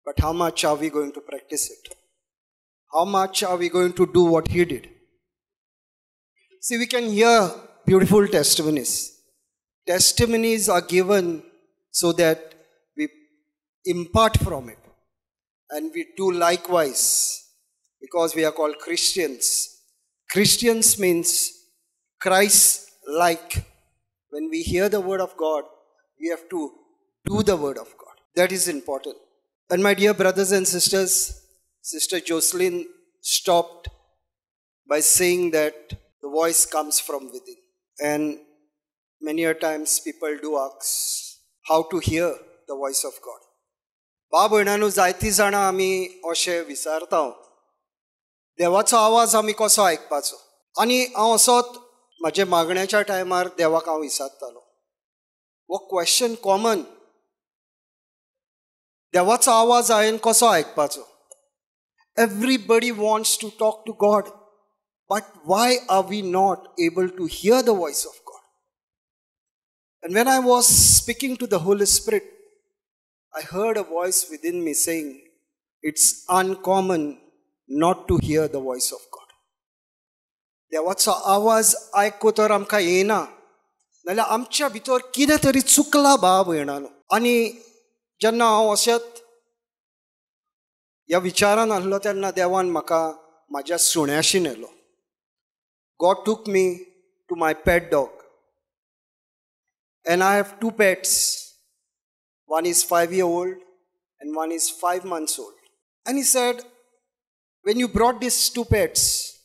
But how much are we going to practice it? How much are we going to do what he did? See, we can hear beautiful testimonies. Testimonies are given so that we impart from it. And we do likewise because we are called Christians. Christians means Christ-like. When we hear the word of God, we have to do the word of God. That is important. And my dear brothers and sisters, Sister Jocelyn stopped by saying that the voice comes from within. And many a times people do ask how to hear the voice of God. बाब भयणांनो जायतीं जाणां आमी अशें विचारता देवाचो आवाज आमी कसो आयकपाचो. आनी हांव असोच म्हाज्या मागण्याच्या टायमार देवाक हांव विचारतालो. हो क्वेश्चन कॉमन. देवाचो आवाज हांवें कसो आयकपाचो. Everybody wants to talk to God. But why are we not able to hear the voice of God? And when I was speaking to the Holy Spirit, I heard a voice within me saying, it's uncommon not to hear the voice of God. देवाचो आवाज आयको तर आमकां येना नाल्यार आमच्या भितर कितें तरी चुकला बाब भयणांनो. आनी जेन्ना हांव अशेंच ह्या विचारान आसलो तेन्ना देवान म्हाका म्हाज्या सुण्याशी नेलो. God took me to my pet dog. And I have two pets. One is 5-year-old and one is 5 months old. And he said, when you brought these two pets,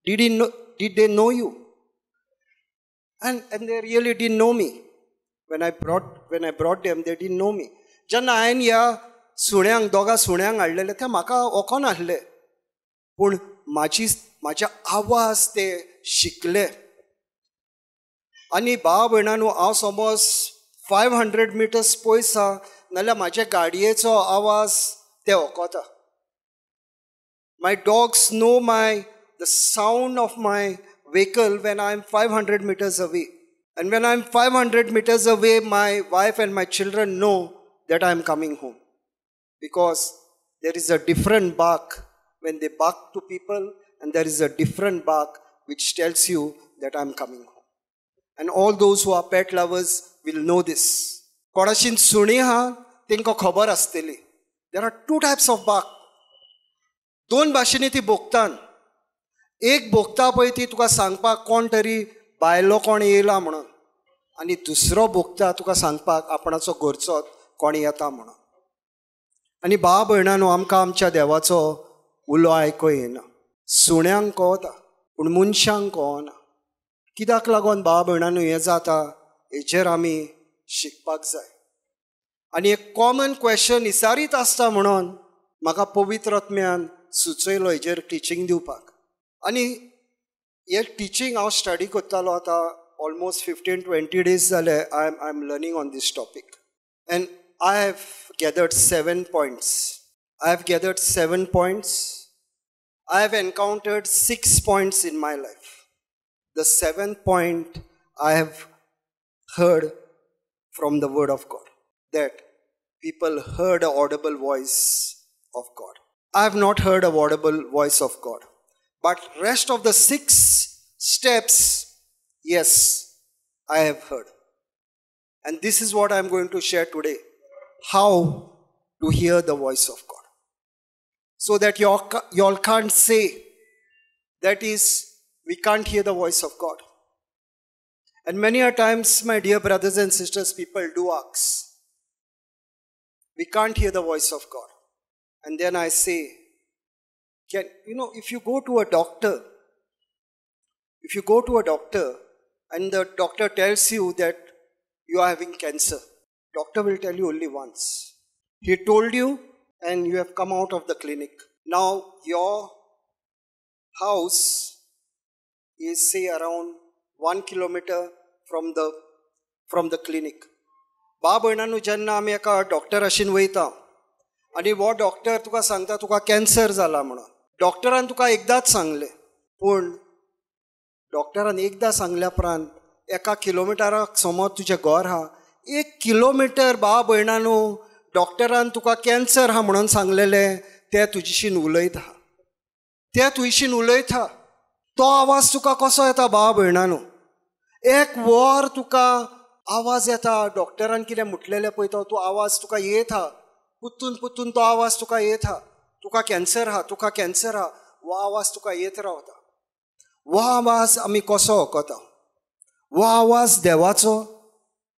did they know you? And they really didn't know me. When I brought them, they didn't know me. जेन्ना हांवें ह्या सुण्यांक दोगा सुण्यांक हाडलेले ते म्हाका वखोन आसले. पूण म्हाज्या आवाज ते शिकले. आनी भाव भयणांनो हांव समज 500 meters पयस आहा नाल्यार म्हाज्या गाडयेचो आवाज ते वखोता. My dogs know the sound of my vehicle when I am 500 meters away. And when I am 500 meters away, my wife and my children know that I am coming home. Because there is a different bark when they bark to people, and there is a different bark which tells you that I am coming home. And all those who are pet lovers will know this. कोणाशीन सुणी आहा तेंकां खबर आसतली. There are two types of bark. दोन भाशेनी ती भोगतात. एक भोगता पळय ती तुका सांगपाक कोण तरी भायलो कोण येयला म्हणून, आनी दुसरो भोगता तुका सांगपाक आपणाचो घरचो कोण येता म्हणून. आनी भाव भयणांनो आमकां आमच्या देवाचो उलो आयको येना. सुण्यांक कळटा पूण मनशांक कळना. कित्याक लागून भाव भयणांनो हें जाता हेचेर आमी शिकपाक जाय. आनी एक कॉमन क्वेश्चन विचारीत आसता म्हणून म्हाका पवित्र आत्म्यान सुचयलो हेचेर टिचींग दिवपाक. आनी हे टिचींग हांव स्टडी करतालो आतां ऑलमोस्ट 15-20 days जाले. I am learning on this topic. And I have gathered 7 points. I have encountered 6 points in my life. The 7th point I have heard from the word of God, that people heard an audible voice of God. I have not heard an audible voice of God. But rest of the 6 steps, yes, I have heard. And this is what I am going to share today. How to hear the voice of God. So that you all can't say, that is, we can't hear the voice of God. And many a times, my dear brothers and sisters, people do ask, we can't hear the voice of God. And then I say, if you go to a doctor and the doctor tells you that you are having cancer, doctor will tell you only once. He told you and you have come out of the clinic. Now your house is say around 1 kilometer from the clinic. बाब भयणांनो जेन्ना आमी एका डॉक्टराशीन वयता आनी वो doctor तुका सांगता तुका कॅन्सर जाला म्हणून. डॉक्टरान तुका एकदांच सांगलें, पूण डॉक्टरान एकदां सांगल्या उपरांत 1 किलोमिटराक समज तुजें घर आहा, 1 किलोमिटर बाब भयणांनो डॉक्टरान तुका कॅन्सर हा म्हणून सांगलेलें ते तुजेशीन उलयता, ते तुजेशीन उलयता. तो आवाज तुका कसो येता भाव भयणानो? एक वर तुका आवाज येता, डॉक्टरान कितें म्हटलेलें पळय तो आवाज तुका येता, पुत्तून तो आवाज तुका येता, तुका कॅन्सर हा, तुका कॅन्सर हा, हो आवाज तुका येत रावता. हो आवाज आमी कसो वळखता? हो आवाज देवाचो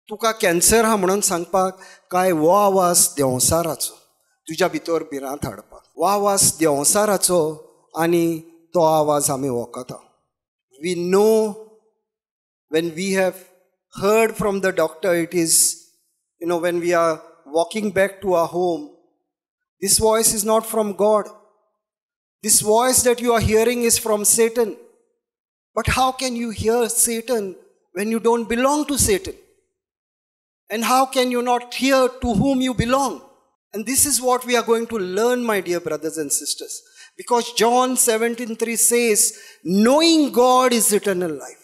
तुका कॅन्सर हा म्हणून सांगपाक, काय हो आवाज देंवसाराचो तुज्या भितर भिरांत हाडपाक? हो आवाज देंवसाराचो आनी तो आवाज आमी वळखता. We know when we have heard from the doctor, it is, when we are walking back to our home, this voice is not from God. This voice that you are hearing is from Satan. But how can you hear Satan when you don't belong to Satan? And how can you not hear to whom you belong? And this is what we are going to learn, my dear brothers and sisters. Because John 17:3 says, knowing God is eternal life.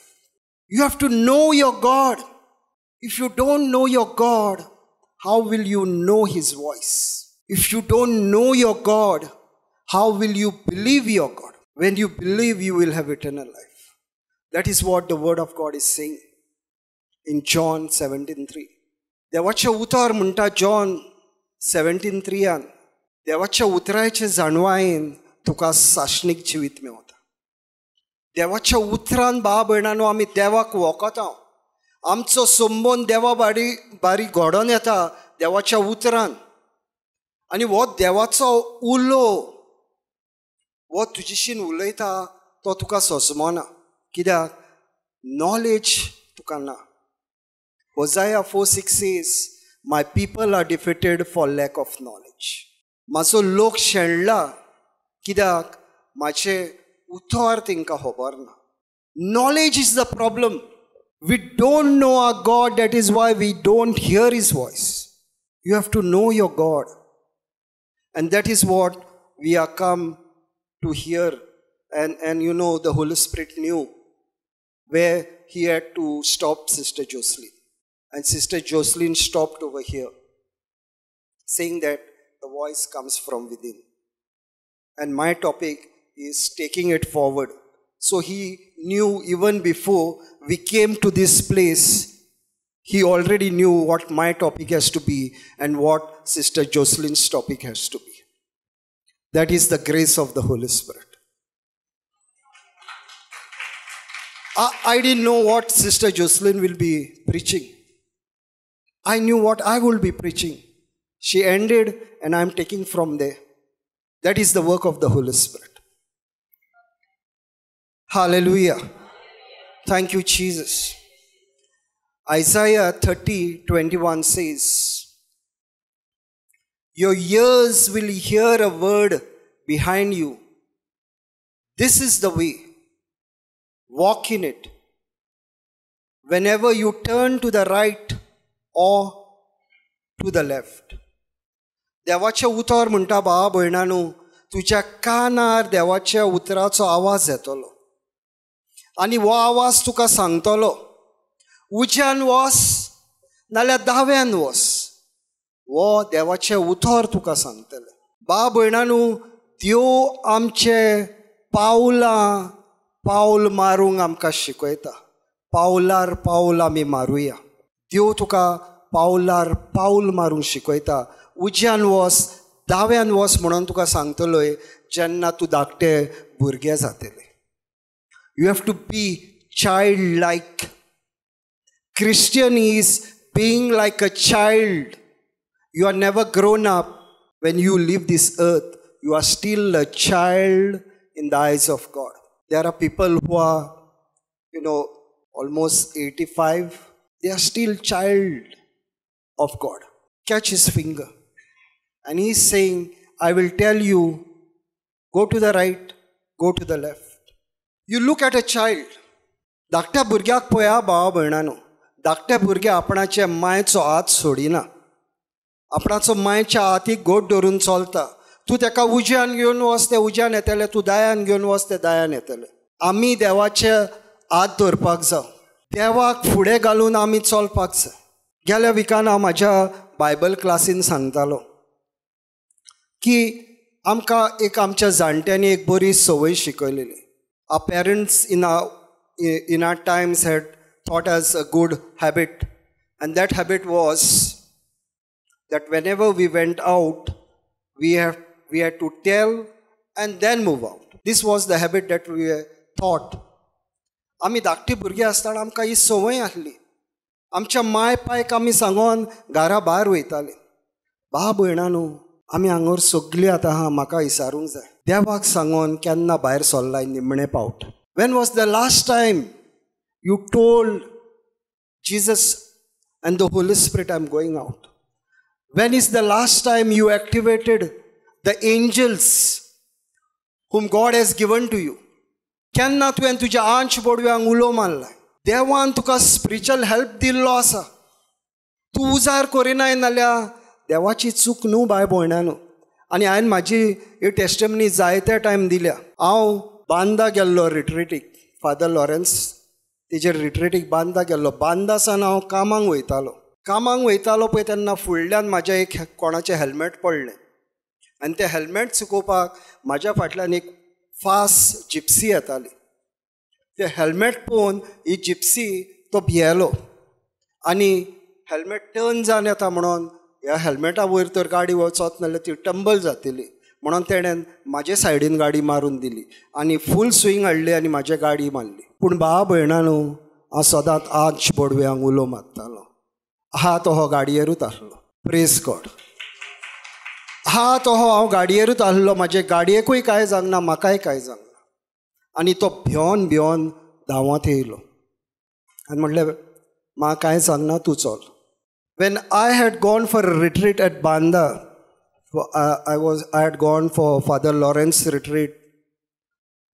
You have to know your God. If you don't know your God, how will you know His voice? If you don't know your God, how will you believe your God? When you believe, you will have eternal life. That is what the word of God is saying in John 17:3. देवाचे उतर म्हणटा John 17:3 देवाच्या उतराचे जाणवायेन तुका साशणीक जिवीत मेवता. देवाच्या उतरान भाव भयणानो आमी देवाक वळखता. आमचो संबंद देवा बारी घडोवन येता देवाच्या उतरान. आनी हो देवाचो उलो हो तुजेशीन उलयता तो तुका सोजमोना. कित्याक? नॉलेज तुका ना. Hosea 4:6 says, my people are defeated for lack of knowledge. म्हाजो लोक शेणला कित्याक? म्हाजे उतर तांकां खबर ना. Knowledge is the problem. We don't know our God. That is why we don't hear His voice. You have to know your God. And that is what we are come to hear. And the Holy Spirit knew where He had to stop Sister Jocelyn. And Sister Jocelyn stopped over here, saying that the voice comes from within. And my topic is taking it forward. So He knew even before we came to this place, He already knew what my topic has to be and what Sister Jocelyn's topic has to be. That is the grace of the Holy Spirit. I didn't know what Sister Jocelyn will be preaching. I knew what I will be preaching. She ended and I am taking from there. That is the work of the Holy Spirit. Hallelujah. Thank you, Jesus. Isaiah 30:21 says, your ears will hear a word behind you. This is the way. Walk in it. Whenever you turn to the right or to the left. देवाचे उतर म्हणटा भावा भयणानो, तुज्या कानार देवाच्या उतराचो आवाज येतलो. आनी हो आवाज तुका सांगतलो, उज्यान वस नाल्यार दाव्यान वस. हो देवाचे उतर तुका सांगतले. भावा भयणानो, देव आमचे पावल मारूंक आमकां शिकयता. पावलार पावल आमी मारुया. देव तुका पावलार पावल मारूंक शिकयता. उज्यान वस दाव्यान वस म्हणून तुका सांगतलोय जेन्ना तूं धाकटें भुरगें जातलें. You have to be childlike. Christian is being like a child. You are never grown up when you leave this earth. You are still a child in the eyes of God. There are people who are, almost 85. They are still child of God. Catch His finger. And He is saying, I will tell you, go to the right, go to the left. You look at a child. धाकट्या भुरग्याक पळया भावा भयणानो. धाकट्या भुरग्या आपणाच्या मायेचो हात सोडिना. आपणाचो मायेच्या हातीक घोट धरून चलता. तूं ताका उज्यान घेवन वच ते उज्यान येतले, तूं दायान घेवन वच ते दायान येतले. आमी देवाचे हात धरपाक जाय. देवाक फुडें घालून आमी चलपाक जाय. गेल्या विकान हांव म्हाज्या बायबल क्लासीन सांगतालो, की आमकां एक आमच्या जाणट्यांनी एक बरी संवय शिकयलेली. Our parents in our times had taught us a good habit, and that habit was that whenever we went out, we had to tell and then move out. This was the habit that we were taught. आमी धाकटी भुरगीं आसतना आमकां ही संवय आसली. आमच्या my पायक आमी सांगून घरा भायर वयताले, बा भयणानो आमी हांगर सगळीं आतां आहा, म्हाका विचारूंक जाय. देवाक सांगून केन्ना भायर सरलाय निमणे पावट. When was the last time you told Jesus and the Holy Spirit, I'm going out? When is the last time you activated the angels whom God has given to you? केन्ना तुवें तुज्या आंच बोडव्यांक उलो मारलाय? देवान तुका स्पिरिच्युअल हेल्प दिल्लो आसा. तूं उजार करिनाय नाल्यार देवाची चूक न्हू बाय भयणानो. आनी हांवें म्हाजी ही टेस्टिमनी जायत्या टायम दिल्या. हांव बांदा गेल्लो रिट्रीटीक, फादर लॉरेन्स तेजेर रिट्रीटीक बांदा गेल्लो. बांदा सावन हांव कामाक वयतालो पळय तेन्ना फुडल्यान म्हाज्या एक कोणाचें हेल्मेट पडलें, आनी तें हेल्मेट चुकोवपाक म्हाज्या फाटल्यान एक फास्ट जिप्सी येताली. तें हेल्मेट पळोवन ही जिप्सी तो भियेलो आनी हेल्मेट टर्न जावन येता म्हणून ह्या हेल्मेटा वयर तर गाडी वचत नाल्यार ती टंबल जातली म्हणून तेणें म्हाजे सायडीन गाडी मारून दिली आनी फूल स्विंग हाडली आनी म्हाजी गाडी मारली. पूण बा भयणानो हांव सदांच आंच बोडव्यांक उलो मारतालो. हात हो गाडयेरूच आसलो. Praise God. हात हो हांव गाडयेरूच आसलो. म्हाजे गाडयेकूय कांय जावना, म्हाकाय कांय जावना. आनी तो भियोन धांवत येयलो आनी म्हणलें म्हाका कांय जावना, तूं चल. When I had gone for a retreat at Banda, I had gone for Father Lawrence retreat,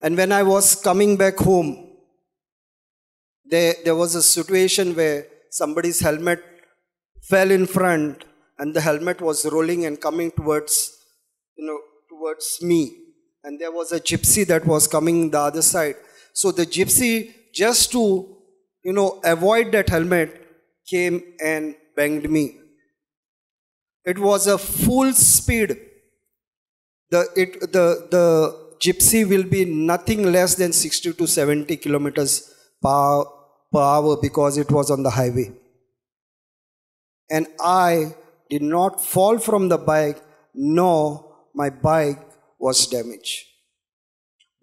and when I was coming back home, there was a situation where somebody's helmet fell in front, and the helmet was rolling and coming towards me, and there was a gypsy that was coming the other side. So the gypsy, just to avoid that helmet, came and banged me. It was a full speed. The gypsy will be nothing less than 60 to 70 kilometers per hour because it was on the highway. And I did not fall from the bike, nor my bike was damaged.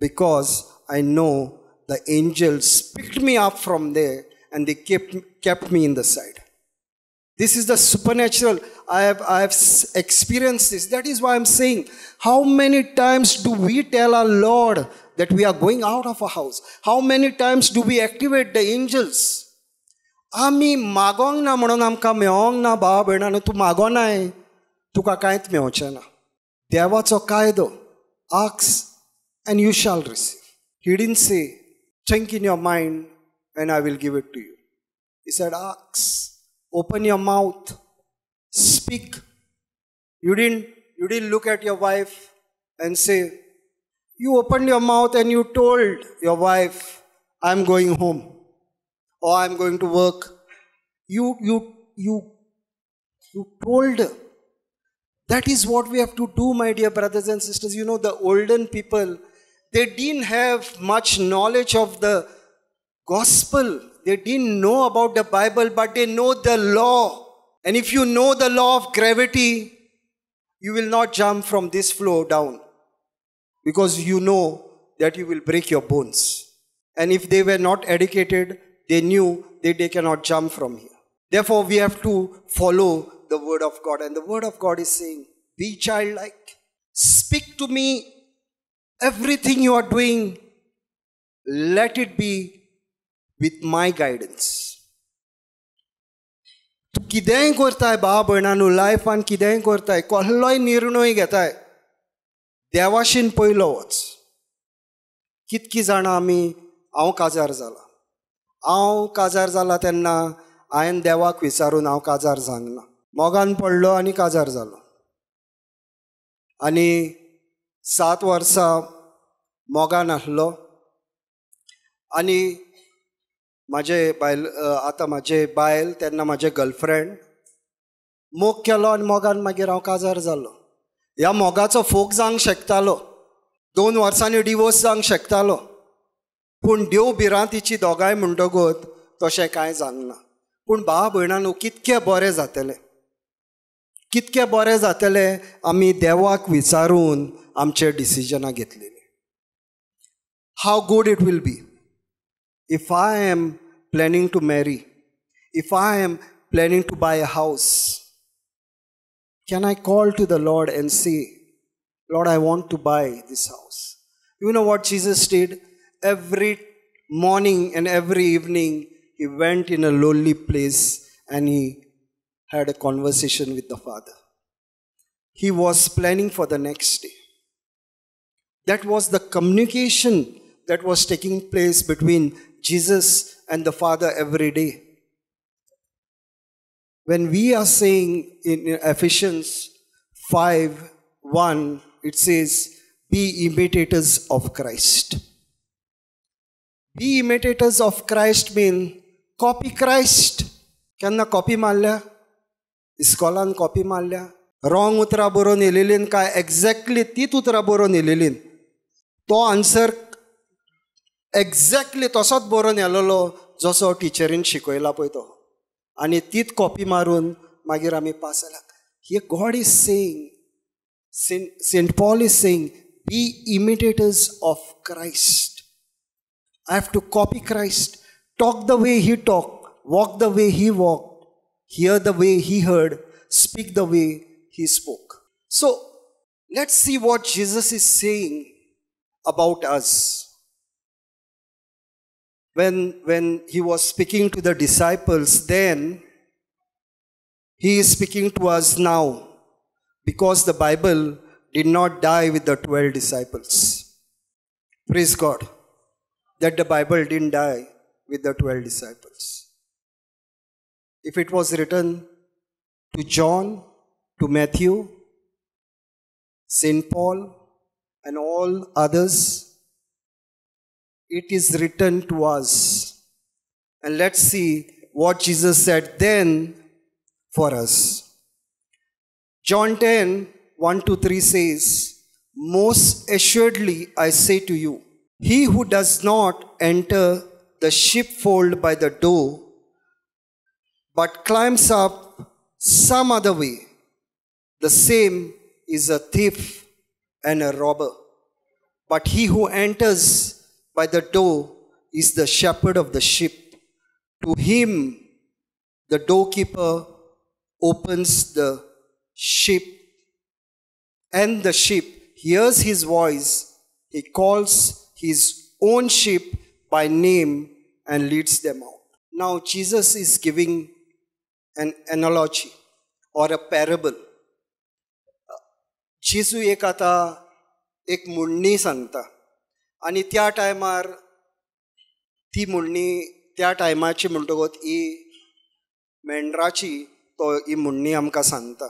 Because I know the angels picked me up from there and they kept me in the side. This is the supernatural. I have experienced this. That is why I'm saying, how many times do we tell our Lord that we are going out of a house? How many times do we activate the angels? आमी मागोंक ना म्हणून आमकां मेळोंक ना. भाव भयणानो, तूं मागोनाय तुका कांयच मेळचें ना. देवाचो कायदो, ask and you shall receive. He didn't say, think in your mind and I will give it to you. He said, ask. Open your mouth, speak. You didn't look at your wife and say, you opened your mouth and you told your wife, I'm going home or I'm going to work. You told her. That is what we have to do, my dear brothers and sisters. The olden people, they didn't have much knowledge of the gospel. They didn't know about the Bible, but they know the law. And if you know the law of gravity, you will not jump from this floor down because you know that you will break your bones. And if they were not educated, they knew that they cannot jump from here. Therefore, we have to follow the word of God. And the word of God is saying, be childlike. Speak to me. Everything you are doing, let it be with my guidance. तू कितेंय करताय बा भयणानो, लायफान कितेंय करताय, कसलोय निर्णय घेताय, देवाशीन पयलो वच. कितकी जाणां आमी, हांव काजार जाला तेन्ना हांवें देवाक विचारून हांव काजार जावना. मोगान पडलो आनी काजार जालो. आनी 7 वर्सां मोगान आसलो आनी म्हाजे बायल तेन्ना म्हाजे गर्लफ्रेंड मोग केलो आनी मोगान मागीर हांव काजार जालो. ह्या मोगाचो फोग जावंक शकतालो, 2 वर्सांनी डिवोर्स जावंक शकतालो, पूण देव भिरांतीची दोगांय म्हणटकूच तशें कांय जावंक ना. पूण भाव भयणांनो, कितकें बरें जातलें, कितकें बरें जातलें आमी देवाक विचारून आमचे डिसिजनां घेतलेलीं. How good it will be if I am planning to marry, if I am planning to buy a house. Can I call to the Lord and say, Lord, I want to buy this house? You know what Jesus did? Every morning and every evening, he went in a lonely place and he had a conversation with the Father. He was planning for the next day. That was the communication that was taking place between Jesus and the Father every day. When we are saying in Ephesians 5:1, it says, be imitators of Christ. Be imitators of Christ mean copy Christ. केन्ना copy मारल्या? इस्कॉलान copy मारल्या? Wrong उतरां बरोवन येलेलीन काय exactly तीच उतरां बरोवन येलेलीन? तो आन्सर एक्झॅक्टली तसोच बरोवन येलेलो जसो टिचरीन शिकयला पळय तो, आनी तीच कॉपी मारून मागीर आमी पास जाल्यात. Here God is saying, saint Paul is saying, be imitators of Christ. I have to copy Christ, talk the way he talk, walk the way he walk, hear the way he heard, speak the way he spoke. So let's see what Jesus is saying about us. When he was speaking to the disciples then, he is speaking to us now, because the Bible did not die with the 12 disciples. Praise God that the Bible didn't die with the 12 disciples. If it was written to John, to Matthew, St. Paul, and all others, it is written to us. And let's see what Jesus said then for us. John 10:1-3 says, most assuredly I say to you, he who does not enter the sheepfold by the door, but climbs up some other way, the same is a thief and a robber. But he who enters by the door is the shepherd of the sheep. To him the doorkeeper opens the sheep, and the sheep hears his voice. He calls his own sheep by name and leads them out. Now Jesus is giving an analogy or a parable. जेजू एक आता एक म्हणणी सांगता, आनी त्या टायमार ती म्हणणी त्या टायमाची म्हणटकूच ही मेंढराची तो ही म्हणणी आमकां सांगता.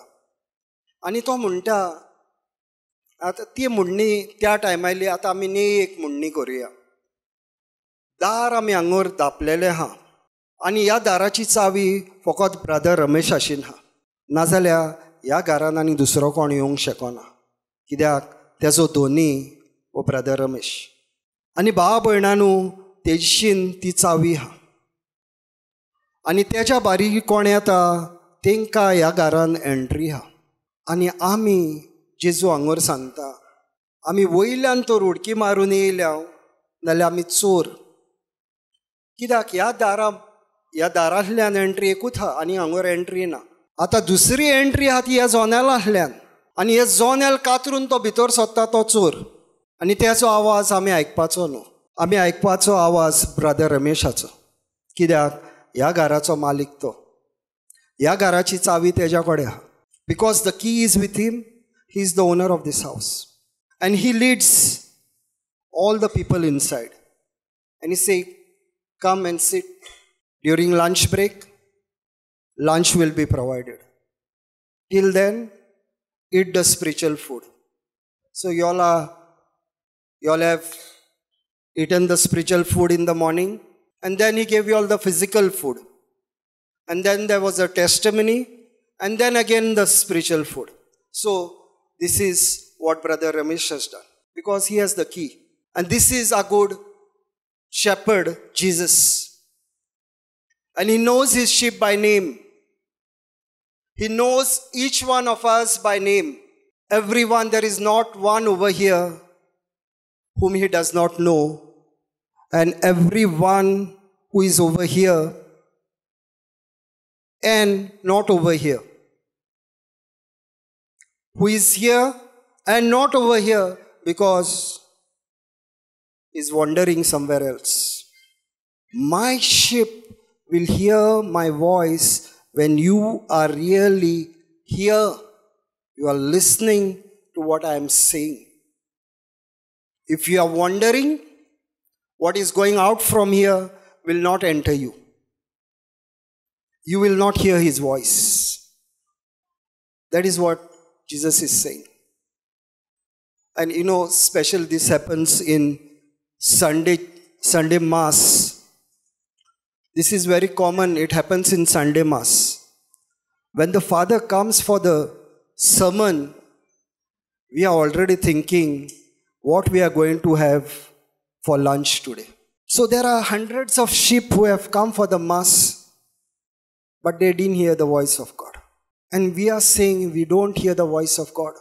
आनी तो म्हणटा, आतां ती म्हणणी त्या टायमाली आतां आमी नी एक म्हणणी करुया. दार आमी हांगोर धापलेलें आहा, आनी ह्या दाराची चावी फकत ब्रदर रमेश आशीन हा, नाजाल्यार ह्या घरान आनी दुसरो कोण येवंक शकना, कित्याक तेजो धोनी वो ब्रदर रमेश. आनी भाव भयणांनो, तेजीशीन ती चावी हा, आनी तेच्या बारी कोण येता तेंकां ह्या घरान एंट्री हा. आनी आमी जेजू हांगोर सांगता, आमी वयल्यान तर उडकी मारून येयल्या नाल्यार आमी चोर, कित्याक ह्या दारांतल्यान एंट्री एकूच हा आनी हांगोर एंट्री ना. आतां दुसरी एंट्री आहा ती ह्या जोनेलांतल्यान, आनी हे जोनेल कातरून तो भितर सोदता तो चोर, आनी तेचो आवाज आमी आयकपाचो न्हू. आमी आयकपाचो आवाज ब्रदर रमेशाचो, कित्याक ह्या घराचो मालीक तो, ह्या घराची चावी तेज्या कडेन आहा. Because the key is with him, he is the owner of this house, and he leads all the people inside. And he say, come and sit. During lunch break, lunch will be provided. Till then, eat the spiritual food. So you all have eaten the spiritual food in the morning, and then he gave you all the physical food. And then there was a testimony, and then again the spiritual food. So this is what Brother Ramesh has done. Because he has the key. And this is our good shepherd, Jesus. And he knows his sheep by name. He knows each one of us by name. Everyone, there is not one over here whom he does not know. And everyone who is over here and not over here. Who is here and not over here because is wandering somewhere else. My sheep will hear my voice when you are really here. You are listening to what I am saying. If you are wandering, what is going out from here will not enter you. You will not hear his voice. That is what Jesus is saying. And you know, special this happens in Sunday Mass. This is very common. It happens in Sunday Mass. When the Father comes for the sermon, we are already thinking what we are going to have for lunch today. So there are hundreds of sheep who have come for the Mass, but they didn't hear the voice of God. And we are saying we don't hear the voice of God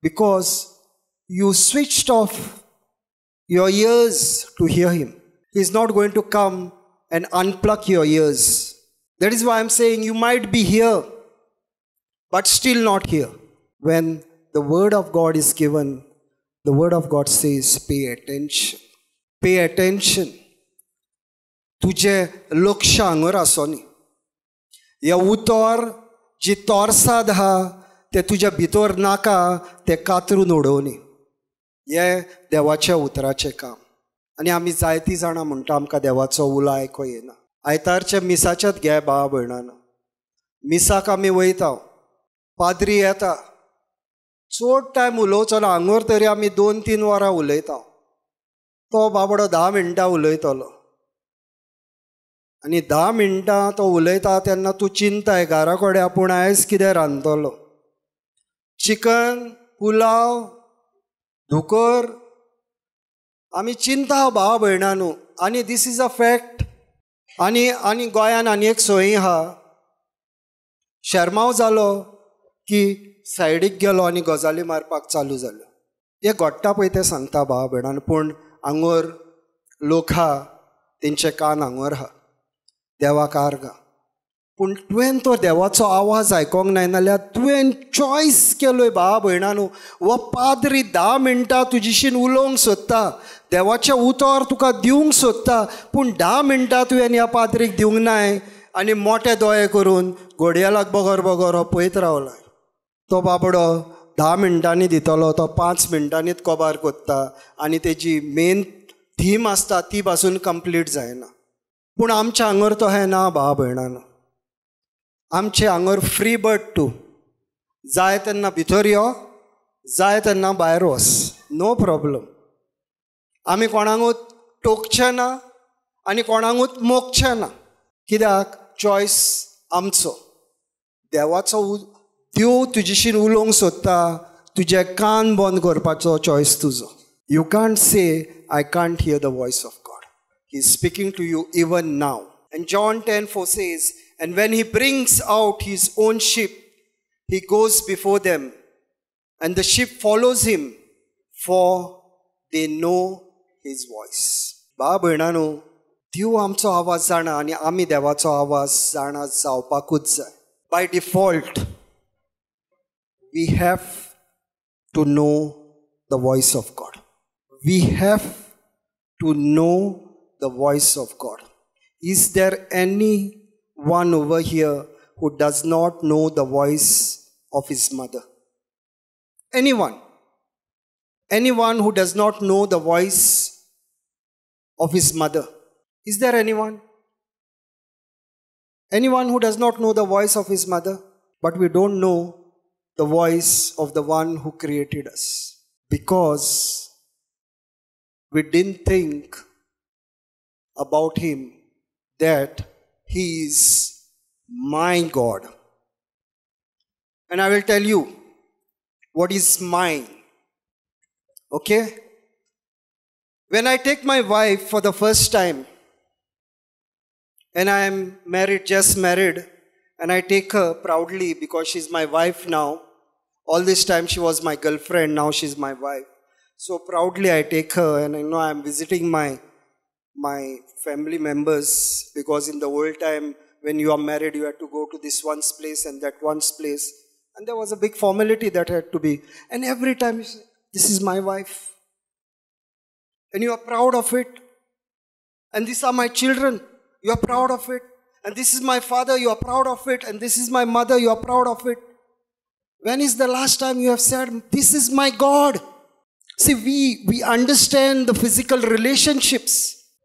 because you switched off your ears to hear him. He's not going to come and unplug your ears. That is why I'm saying you might be here, but still not here. When the word of God is given, the word of God says, pay attention. Pay attention. तुझे लक्ष हांगर आसोनी. ह्या उतर जी तोरसाद आहा ते तुझ्या भितर नाका ते कातरून उडोवनी. हे देवाच्या उतराचें काम. आनी आमी जायतीं जाणां म्हणटा आमकां देवाचो उलो आयको येना. आयतारच्या मिसाच्याच घे भावा भयणानो. मिसाक आमी वयता, पाद्री येता, चड टायम उलोवचो ना, हांगर तरी आमी 2-3 वरां उलयता. तो बाबडो 10 मिनटां उलयतलो. आनी 10 मिनटां तो उलयता तेन्ना तूं चिंताय घरा कडेन आपूण आयज कितें रांदतलो. चिकन, पुलाव, दुकर, आमी चिंता भावा भयणानो. आनी दीस इज अ फॅक्ट. आनी गोंयान आनी एक सोयी आहा. शर्माव जालो की सायडीक गेलो आनी गजाली मारपाक चालू जाल्यो. हे घडटा पळय तें सांगता भावा भयणानो. पूण हांगर लोक आहा तेंचे कान हांगर आहा. देवाक आर्गा. पूण तुवें तो देवाचो आवाज आयकोंक ना नाल्यार तुवें चॉयस केलोय भावा भयणानो. हो पाद्री 10 मिनटां तुजीशीन उलोवंक सोदता, देवाचें उतर तुका दिवंक सोदता, पूण 10 मिनटां तुवें ह्या पाद्रीक दिवंक नाय आनी मोठे दोळे करून घडयाळाक बगर बगर हो पळयत रावला. तो बाबडो 10 मिनटांनी दितलो, तो 5 मिनटांनीच कोबार कोत्ता आनी तेजी मेन थीम आसता ती पासून कंप्लीट जायना. पूण आमच्या हांगर तो हें ना भावा भयणानो. आमचे हांगर फ्री बर्ड टू. जाय तेन्ना भितर यो, जाय तेन्ना भायर वच, नो प्रॉब्लम. आमी कोणाकूच टोकचे ना आनी कोणाकूच मोगचे ना. कित्याक चॉयस आमचो. देवाचो देव तुजेशीन उलोवंक सोदता, तुजे कान बंद करपाचो चॉयस तुजो. You can't say I can't hear the voice of God. He is speaking to you even now. And John 10:4 says, and when he brings out his own sheep, he goes before them, and the sheep follows him, for they know his voice. भावा भयणानो, देव आमचो आवाज जाणा आनी आमी देवाचो आवाज जाणा जावपाकूच जाय. By default, we have to know the voice of God. We have to know the voice of God. Is there anyone over here who does not know the voice of his mother? Anyone? Anyone who does not know the voice of his mother? Is there anyone? Anyone who does not know the voice of his mother? But we don't know the voice of the one who created us. Because we didn't think about him that he is my God. And I will tell you what is mine. Okay? When I take my wife for the first time, and I am married, just married, and I take her proudly because she's my wife now. All this time she was my girlfriend, now she's my wife. So proudly I take her, and I'm visiting my family members, because in the old time when you are married you had to go to this one's place and that one's place, and there was a big formality that had to be. And every time you say, this is my wife, and you are proud of it, and these are my children, you are proud of it, and this is my father, you are proud of it, and this is my mother, you are proud of it. When is the last time you have said, this is my God? See, we understand the physical relationships,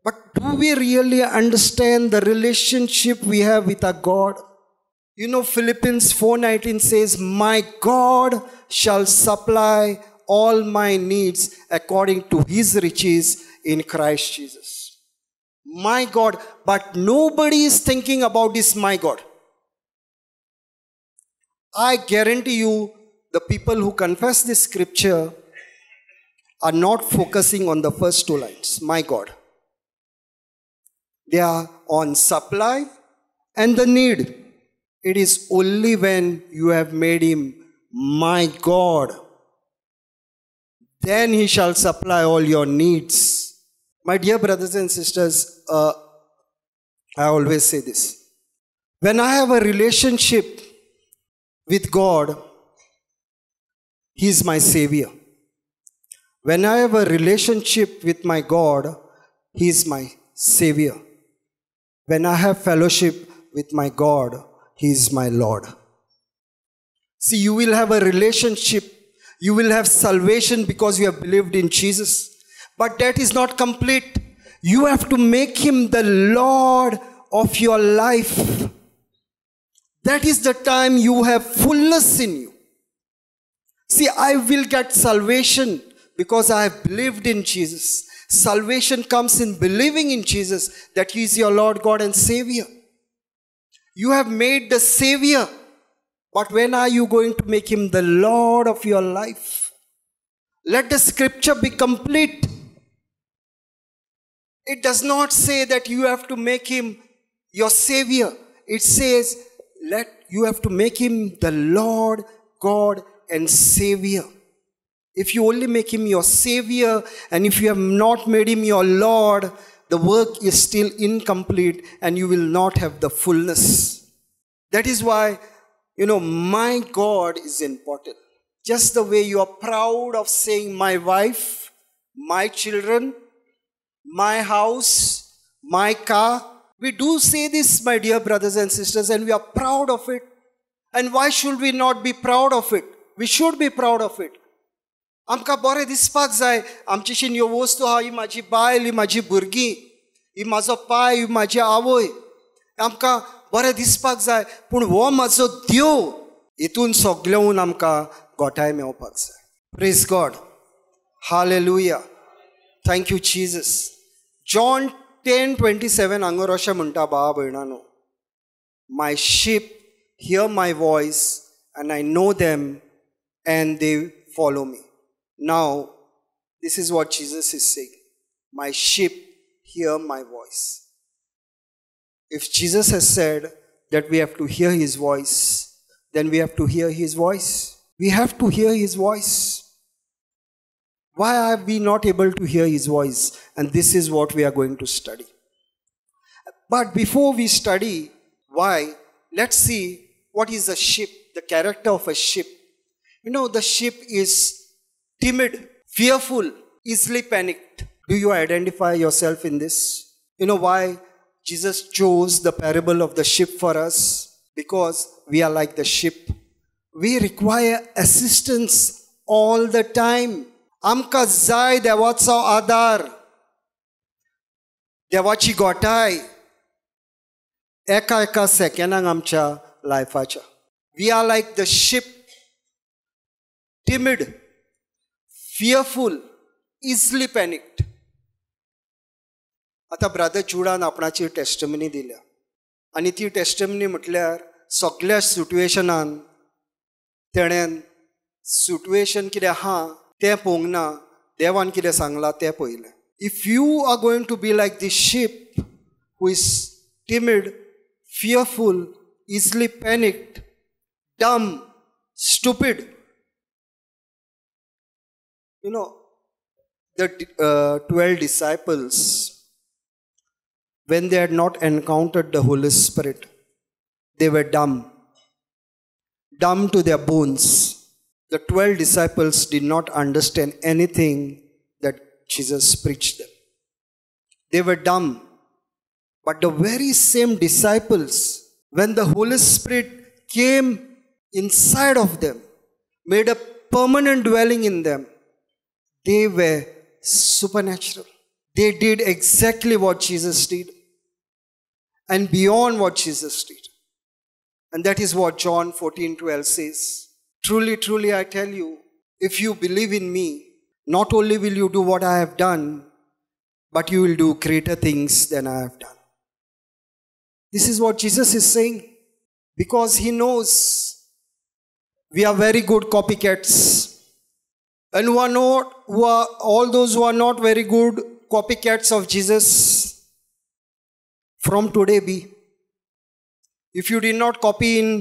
but do we really understand the relationship we have with our God? Philippians 4:19 says, my God shall supply all my needs according to his riches in Christ Jesus. My God, but nobody is thinking about this my God. I guarantee you, the people who confess this scripture are not focusing on the first two lines, my God. They are on supply and the need. It is only when you have made him my God, then he shall supply all your needs. My dear brothers and sisters, I always say this. When I have a relationship with God, he is my Savior. When I have a relationship with my God, he is my Savior. When I have fellowship with my God, he is my Lord. See, you will have a relationship, you will have salvation because you have believed in Jesus. But that is not complete. You have to make him the Lord of your life. That is the time you have fullness in you. See, I will get salvation because I have believed in Jesus. Salvation comes in believing in Jesus, that he is your Lord, God and Savior. You have made the Savior, but when are you going to make him the Lord of your life? Let the scripture be complete. It does not say that you have to make him your Savior. It says you have to make him the Lord, God and Savior. If you only make him your Savior, and if you have not made him your Lord, the work is still incomplete and you will not have the fullness. That is why, my God is important. Just the way you are proud of saying my wife, my children, my house, my car. We do say this, my dear brothers and sisters, and we are proud of it. And why should we not be proud of it? We should be proud of it. आमकां बरें दिसपाक जाय, आमचेशी ह्यो वस्तू आहा, ही म्हाजी बायल, ही म्हाजी भुरगीं, ही म्हाजो पाय, ही म्हाजी आवय, आमकां बरें दिसपाक जाय. पूण हो म्हाजो देव, हितून सगळ्यान आमकां घोटाय मेळपाक जाय. Praise God. Hallelujah. Thank you Jesus. John 10:27 हांगा अशें म्हणटा, भावा भयणानो, my sheep hear my voice and I know them and they follow me. Now, this is what Jesus is saying. My sheep hear my voice. If Jesus has said that we have to hear his voice, then we have to hear his voice. We have to hear his voice. Why are we not able to hear his voice? And this is what we are going to study. But before we study why, let's see what is a sheep, the character of a sheep. The sheep is timid, fearful, easily panicked. Do you identify yourself in this? Why Jesus chose the parable of the sheep for us? Because we are like the sheep. We require assistance all the time. आमकां जाय देवाचो आदार, देवाची घोटाय एका सेकंडाक आमच्या लायफाच्या. We are like the sheep, timid, fearful, easily panicked. आता brother जुडान आपणाची testimony दिल्या, आनी ती टेस्टमनी म्हटल्यार सगळ्या सिट्युएशनान तेणें सिट्युएशन कितें आहा तें पळोवंक ना, देवान कितें सांगलां तें पळयलें. If you are going to be like the sheep who is timid, fearful, easily panicked, dumb, stupid. You know, the 12 disciples, when they had not encountered the Holy Spirit, they were dumb to their bones. The 12 disciples did not understand anything that Jesus preached them. They were dumb. But the very same disciples, when the Holy Spirit came inside of them, made a permanent dwelling in them, they were supernatural. They did exactly what Jesus did and beyond what Jesus did. And that is what John 14:12 says. Truly, truly, I tell you, if you believe in me, not only will you do what I have done, but you will do greater things than I have done. This is what Jesus is saying, because he knows we are very good copycats. And all those who are not very good copycats of Jesus, from today be. If you did not copy in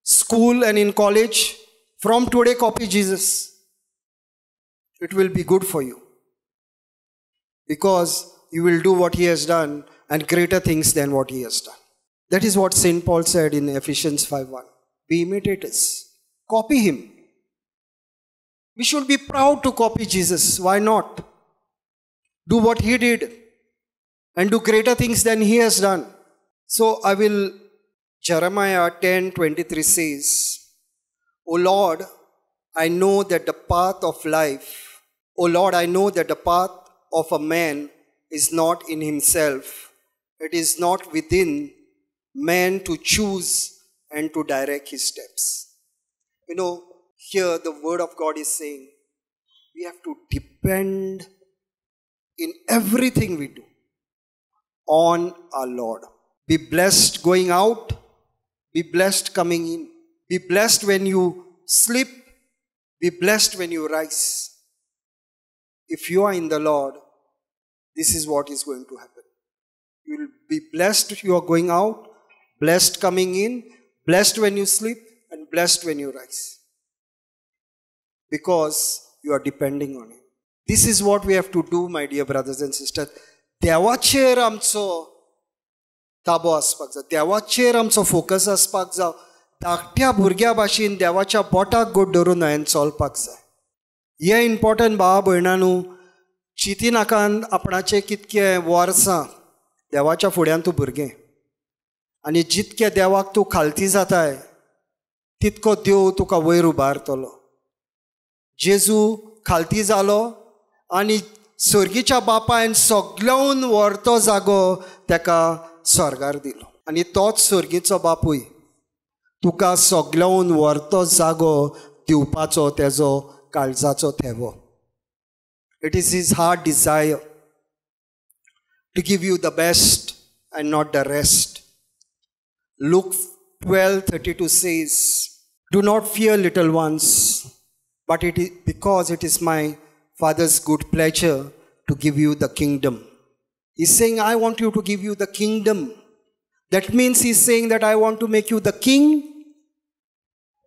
school and in college, from today copy Jesus. It will be good for you, because you will do what he has done and greater things than what he has done. That is what St. Paul said in Ephesians 5:1. Be imitators. Copy him. We should be proud to copy Jesus. Why not? Do what he did and do greater things than he has done. So Jeremiah 10:23 says, O Lord, I know that the path of life, O Lord, I know that the path of a man is not in himself. It is not within man to choose and to direct his steps. You know, here the word of God is saying we have to depend in everything we do on our Lord. Be blessed going out, be blessed coming in, be blessed when you sleep, be blessed when you rise. If you are in the Lord, this is what is going to happen. You will be blessed if you are going out, blessed coming in, blessed when you sleep, and blessed when you rise. Because you are depending on him. This is what we have to do, my dear brothers and sisters. देवाचेर आमचो ताबो आसपाक जाय, देवाचेर आमचो focus आसपाक जाय. धाकट्या भुरग्या भाशेन देवाच्या बोटाक गोड धरून हांवें चलपाक जाय. हें इम्पॉर्टंट भावा भयणांनो. चिती नाकान आपणाचे कितके वर्सां देवाच्या फुड्यान तूं भुरगें, आनी जितके देवाक तूं खालती जाताय तितको देव तुका वयर उबारतलो. जेजू खालती जालो आनी सर्गीच्या बापायन सगळ्यान व्हरतो जागो ताका स्वर्गार दिलो, आनी तोच सर्गीचो बापूय तुका सगळ्यान व्हरतो जागो दिवपाचो तेजो काळजाचो थेवो. It is his heart desire to give you the best and not the rest. Luke 12:32 says, do not fear, little ones, but it is because it is my Father's good pleasure to give you the kingdom. He's saying, I want you to give you the kingdom. That means he's saying that I want to make you the king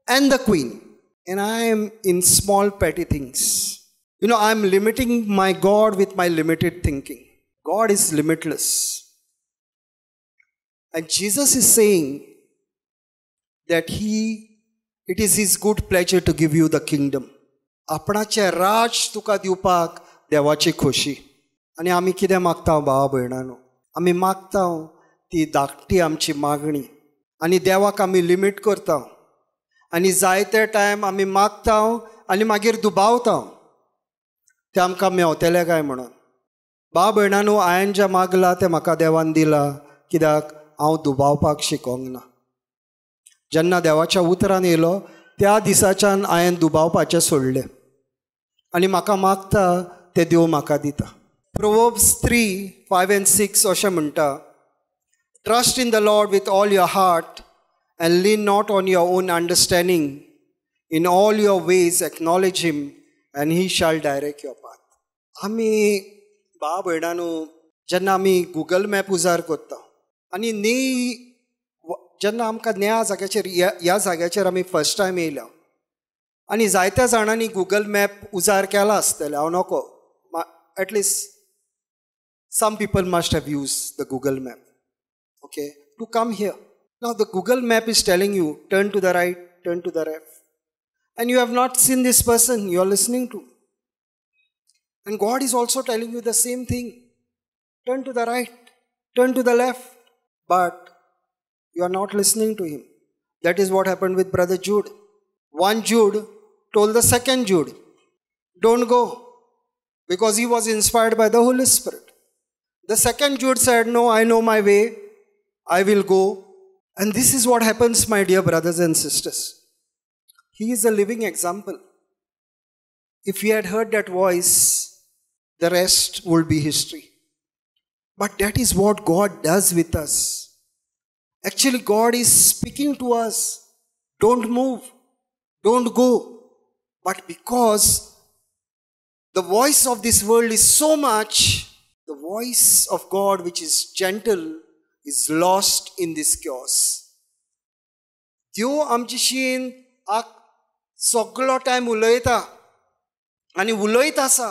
and the queen. And I am in small petty things. You know, I'm limiting my God with my limited thinking. God is limitless. And Jesus is saying that it is his good pleasure to give you the kingdom. आपणाचे राज तुका दिवपाक देवाची खोशी. आनी आमी कितें मागता भावा भयणांनो? आमी मागता ती धाकटी आमची मागणी, आनी देवाक आमी लिमीट करता, आनी जायते टायम आमी मागता आनी मागीर दुबावता तें आमकां मेवतलें काय म्हणून. भाव भयणांनो, हांवें जें मागलां तें म्हाका देवान दिलां, कित्याक हांव दुबावपाक शिकोंक ना. जेन्ना देवाच्या उतरान येयलो त्या दिसाच्यान हांवें दुबावपाचें सोडलें, आनी म्हाका मागता तें देव म्हाका दिता. Proverbs 3:5-6 अशें म्हणटा, trust in the Lord with all your heart and lean not on your own understanding. In all your ways acknowledge him and he shall direct your path. आमी बा भयणानो जेन्ना आमी गुगल मॅप उजार करता आनी जेन्ना आमकां न्या जाग्याचेर ह्या जाग्याचेर आमी फर्स्ट टायम येयल्या आनी जायत्या जाणांनी गुगल मॅप उजार केला आसतले, हांव नोको, at least some people must have used the Google map, okay, to come here. Now the Google map is telling you, turn to the right, turn to the left. And you have not seen this person you are listening to. And God is also telling you the same thing. Turn to the right, turn to the left. But you are not listening to him. That is what happened with Brother Jude. One Jude told the second Jude, don't go, because he was inspired by the Holy Spirit. The second Jude said, no, I know my way, I will go. And this is what happens, my dear brothers and sisters. He is a living example. If he had heard that voice, the rest would be history. But that is what God does with us. Actually, God is speaking to us. Don't move, don't go. But because the voice of this world is so much, the voice of God, which is gentle, is lost in this chaos. देव आमचेशीन सगळो time उलयता आनी उलयत आसा,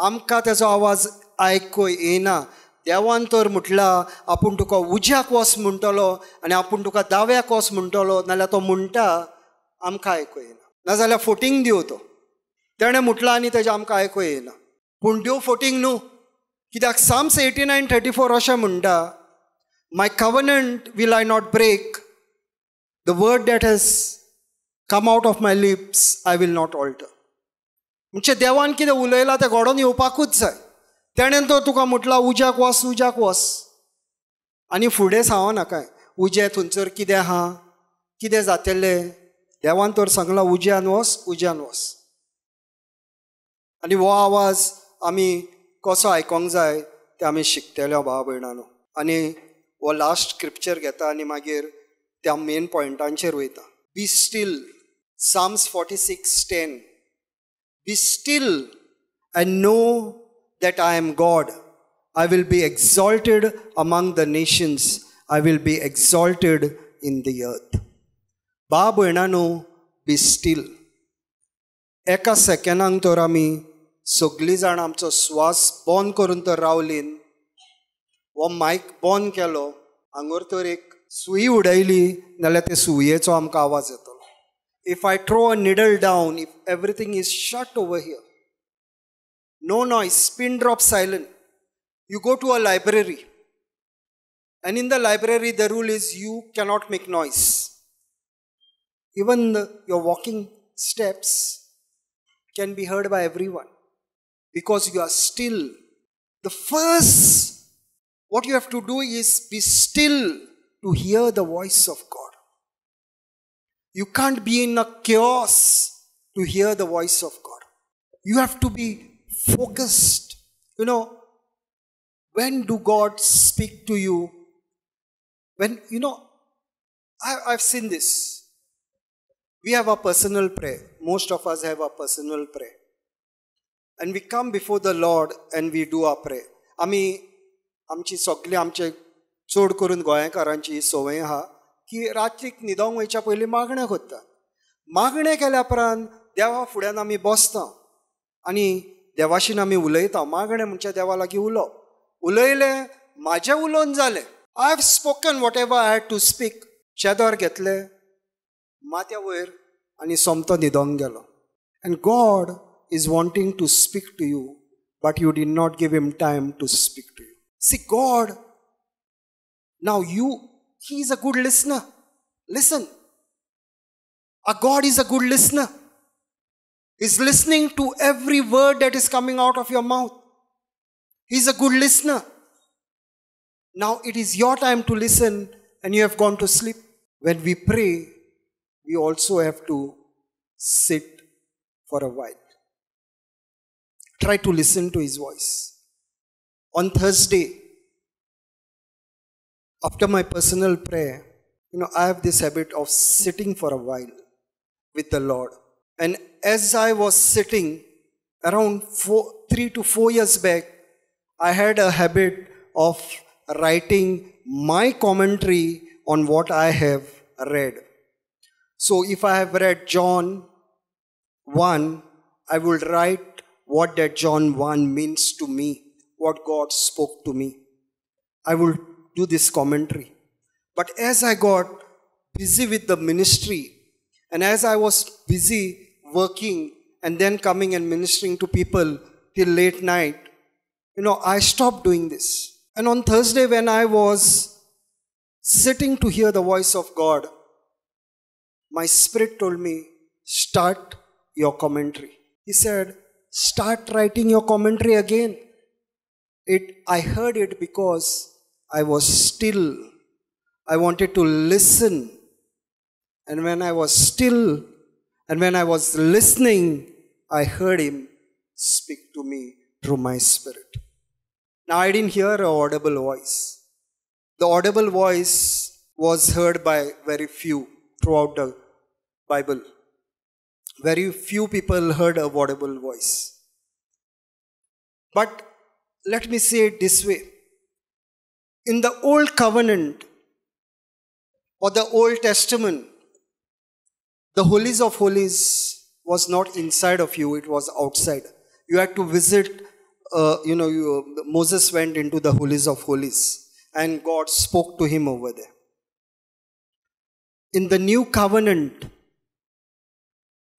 आमकां तेजो आवाज आयकूं येना. देवान तर म्हटला आपूण तुका उज्याक वच म्हणटलो आनी आपूण तुका दाव्याक वच म्हणटलो, नाल्यार तो म्हणटा आमकां आयकूं येना. नाजाल्यार फोटींग दिवं तो, तेणें म्हटलां आनी तेजें आमकां आयकूं येना. पूण देव फोटींग न्हू, कित्याक Psalms 89:34 अशें म्हणटा, my covenant will I not break, the word that has come out of my lips I will not alter. म्हणजे देवान कितें उलयलां तें घडोवन येवपाकूच जाय. तेणेन तो तुका म्हटला उज्याक वच, उज्याक वच, आनी फुडें सांगनाकाय उजें थंयसर कितें आहा, कितें जातलें. देवान तर सांगलां उज्यान वच, उज्यान वच. आनी हो आवाज आमी कसो आयकोंक जाय तें आमी शिकतले भाव भयणानो. आनी हो लास्ट स्क्रिप्चर घेता आनी मागीर त्या मेन पॉयंटांचेर वयता. Be still, Psalms 46:10. Be still and know that I am God. I will be exalted among the nations. I will be exalted in the earth. भाव भयणानो, बी स्टील. एका सेकंडाक तर आमी सगळीं जाण आमचो स्वास बंद करून तर रावलीन, हो मायक बंद केलो, हांगर तर एक सुई उडयली नाल्यार ते सुयेचो आमकां आवाज येतलो. If I throw a needle down, if everything is shut over here, no noise, pin drop silent. You go to a library, and in the library the rule is you cannot make noise. Even your walking steps can be heard by everyone because you are still. The first what you have to do is be still to hear the voice of God. You can't be in a chaos to hear the voice of God. You have to be focused. You know, when do God speak to you? When, you know, I've seen this. We have a personal prayer. Most of us have a personal prayer. And we come before the Lord and we do our prayer. आमची सगळी आमचे चड करून गोंयकारांची संवय आहा की रात्रीक न्हिदोंक वयच्या पयलीं मागणें करता. मागणें केल्या उपरांत देवा फुड्यान आमी बसता आनी देवाशीन आमी उलयता. मागणें म्हणजे देवा लागीं उलयलें, म्हाजें उलोवन जालें. I have spoken whatever I had to speak. शेदोर घेतलें, माथ्या वयर आनी सोमतो न्हिदोंक गेलो. And God is wanting to speak to you, but you did not give him time to speak to you. See God, now he is a good listener. Listen. Our God is a good listener. He's listening to every word that is coming out of your mouth. He's a good listener. Now it is your time to listen and you have gone to sleep. When we pray, we also have to sit for a while. Try to listen to his voice. On Thursday, after my personal prayer, I have this habit of sitting for a while with the Lord. And as I was sitting around 3 to 4 years back, I had a habit of writing my commentary on what I have read. So if I have read John 1, I will write what that John 1 means to me, what God spoke to me. I will do this commentary. But as I got busy with the ministry, and as I was busy working and then coming and ministering to people till late night, I stopped doing this. And on Thursday, when I was sitting to hear the voice of God, my spirit told me, start your commentary. He said, start writing your commentary again. I heard it because I was still. I wanted to listen. And when I was still, and when I was listening, I heard him speak to me through my spirit. Now, I didn't hear an audible voice. The audible voice was heard by very few throughout the Bible. Very few people heard a audible voice. But let me say it this way. In the Old Covenant or the Old Testament, the Holies of Holies was not inside of you, it was outside. You had to visit, Moses went into the Holies of Holies and God spoke to him over there. In the New Covenant,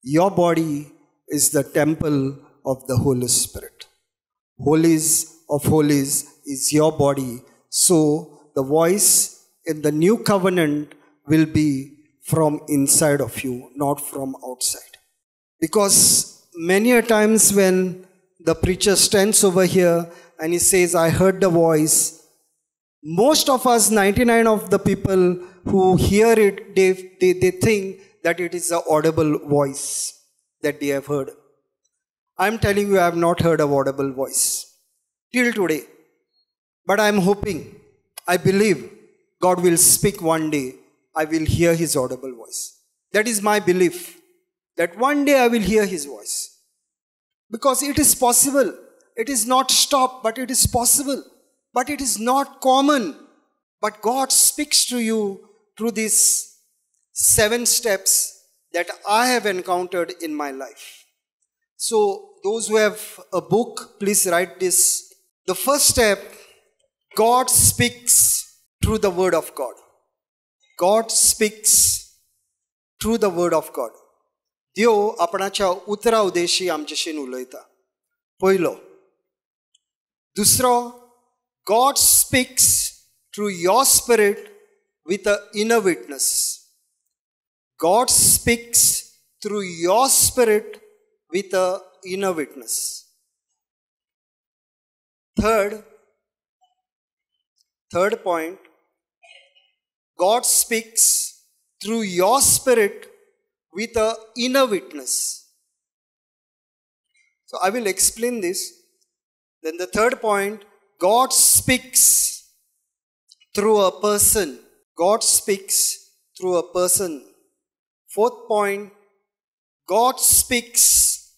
your body is the temple of the Holy Spirit. Holies of Holies is your body. So the voice in the New Covenant will be from inside of you, not from outside. Because many a times when the preacher stands over here and he says, I heard the voice, most of us, 99 of the people who hear it, they think that it is an audible voice that they have heard. I'm telling you, I have not heard an audible voice till today. But I'm hoping, I believe God will speak one day. I will hear his audible voice. That is my belief, that one day I will hear his voice. Because it is possible. It is not stopped, but it is possible. But it is not common. But God speaks to you through these 7 steps that I have encountered in my life. So those who have a book, please write this. The first step, God speaks through the word of God. God speaks through the word of God. देव आपणाच्या उतरा उदेशी आमचेशीन उलयता. पयलो. दुसरो, God speaks through your spirit with an inner witness. God speaks through your spirit with an inner witness. Third point, God speaks through your spirit with an inner witness. So I will explain this. Then the third point, God speaks through a person. God speaks through a person. Fourth point, God speaks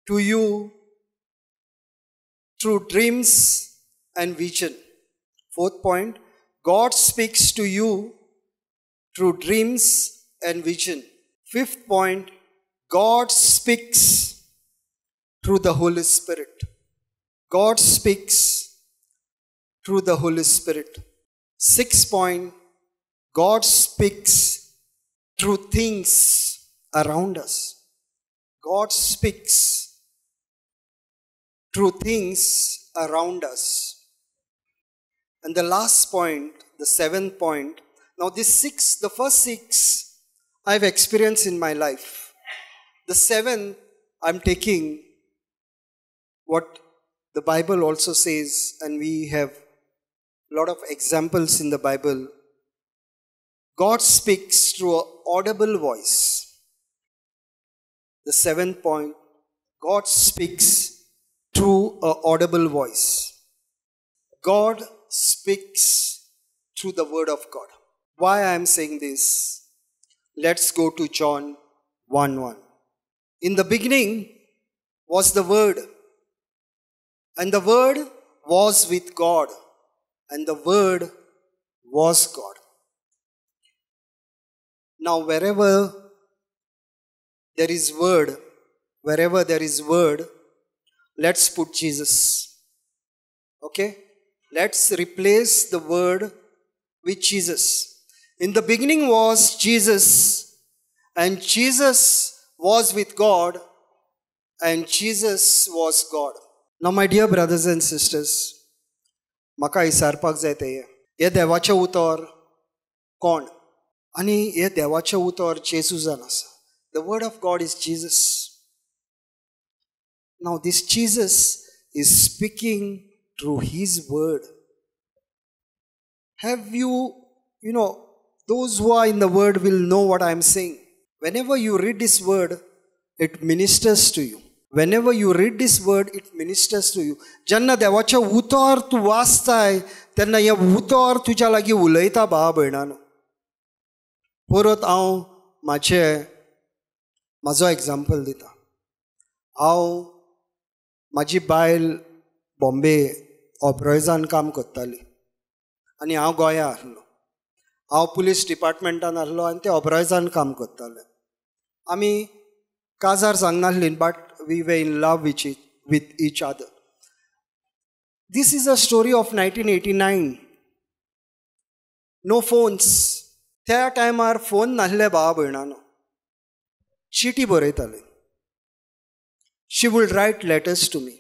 to you through dreams and vision. Fourth point, God speaks to you through dreams and vision. Fifth point, God speaks through the Holy Spirit. God speaks through the Holy Spirit. Sixth point, God speaks through things around us. God speaks through things around us. And the last point, the 7th point, now the first 6 I've experienced in my life. The 7th, I'm taking what the Bible also says, and we have a lot of examples in the Bible. God speaks through an audible voice. The 7th point, God speaks through an audible voice. God speaks through the word of God. Why I am saying this? Let's go to John 1:1. In the beginning was the Word, and the Word was with God, and the Word was God. Now wherever there is Word, let's put Jesus. Okay? Let's replace the Word with Jesus. In the beginning was Jesus, and Jesus was with God, and Jesus was God. Now my dear brothers and sisters, म्हाका विचारपाक जाय तें हे देवाचें उतर कोण? आनी हे देवाचें उतर जेजूजान आसा. The word of God is Jesus. Now this Jesus is speaking through his word. Have you those who are in the word will know what I am saying. Whenever you read this word, it ministers to you. Whenever you read this word, it ministers to you. जेन्ना देवाचें उतर तूं वाचताय तेन्ना हें उतर तुज्या लागीं उलयता भावा भयणानो. परत हांव म्हाजो एग्जाम्पल दिता. म्हाजी बायल बॉम्बे ऑब्रॉयजान काम करताली आनी हांव गोंया आहलो. हांव पुलीस डिपार्टमेंटान आहलो आनी ते ऑब्रॉयजान काम करताले. आमी काजार सांगनासली, but we were in love with each other. This is a story of 1989. No phones. त्या टायमार फोन नासले भावा भयणानो. चिटी बरयताली. She would write letters to me.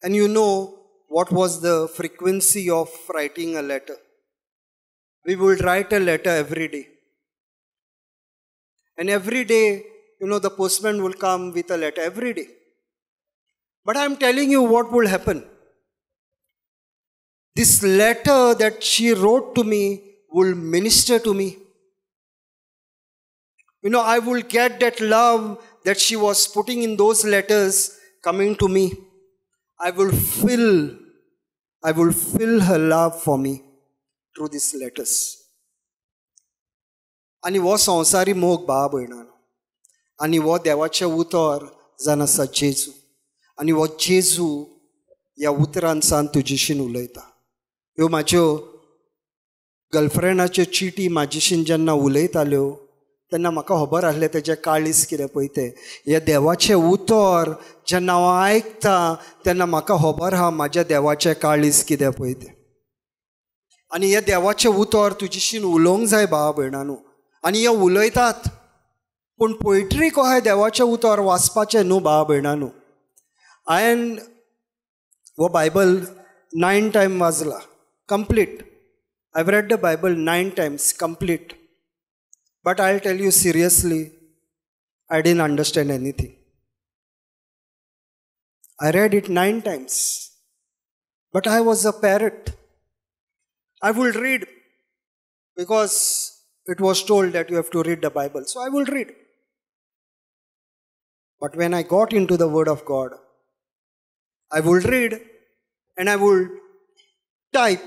And you know what was the frequency of writing a letter. We would write a letter every day. And every day, the postman will come with a letter every day. But I'm telling you what will happen. This letter that she wrote to me will minister to me. I will get that love that she was putting in those letters coming to me. I will fill her love for me through these letters. आणि वो संवसारी मोग भावा भयणानो. आनी वो देवाचें उतर जावन आसा जेजू. आनी वो जेजू ह्या उतरान सान तुजेशीन उलयता. ह्यो म्हाज्यो गर्लफ्रेंडाच्यो चिटी म्हाजेशीन जेन्ना उलयताल्यो तेन्ना म्हाका खबर आसलें तेजें काळीज कितें पळय तें. हें देवाचें उतर जेन्ना हांव आयकता तेन्ना म्हाका खबर आहा म्हाज्या देवाचें काळीज कितें पळय तें. आनी हें देवाचें उतर तुजेशीन उलोवंक जाय भावा भयणानो. आनी हे उलयतात. पूण पोयट्री कशें देवाचें उतर वाचपाचें न्हू भावा भयणानो. हांवें वो बायबल 9 times वाचला complete. I've read the Bible 9 times complete. But I'll tell you seriously, I didn't understand anything. I read it 9 times. But I was a parrot. I will read because it was told that you have to read the Bible. So I will read. But when I got into the Word of God, I will read and I will type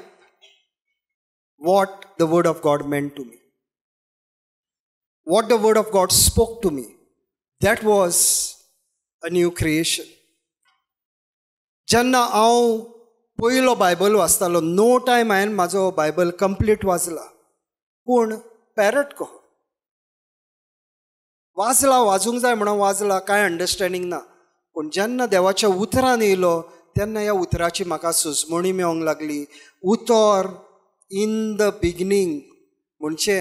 what the Word of God meant to me. What the Word of God spoke to me. That was a new creation. जेन्ना हांव पयलो Bible वाचतालो, no time हांवें म्हाजो Bible complete वाचला. पूण parrot कहो वाचूंक जाय म्हणून वाचला, कांय अंडरस्टँडींग ना. पूण जेन्ना देवाच्या उतरान येयलो तेन्ना ह्या उतराची म्हाका सुजमणी मेळोंक लागली. उतर इन द बिगिनींग म्हणजे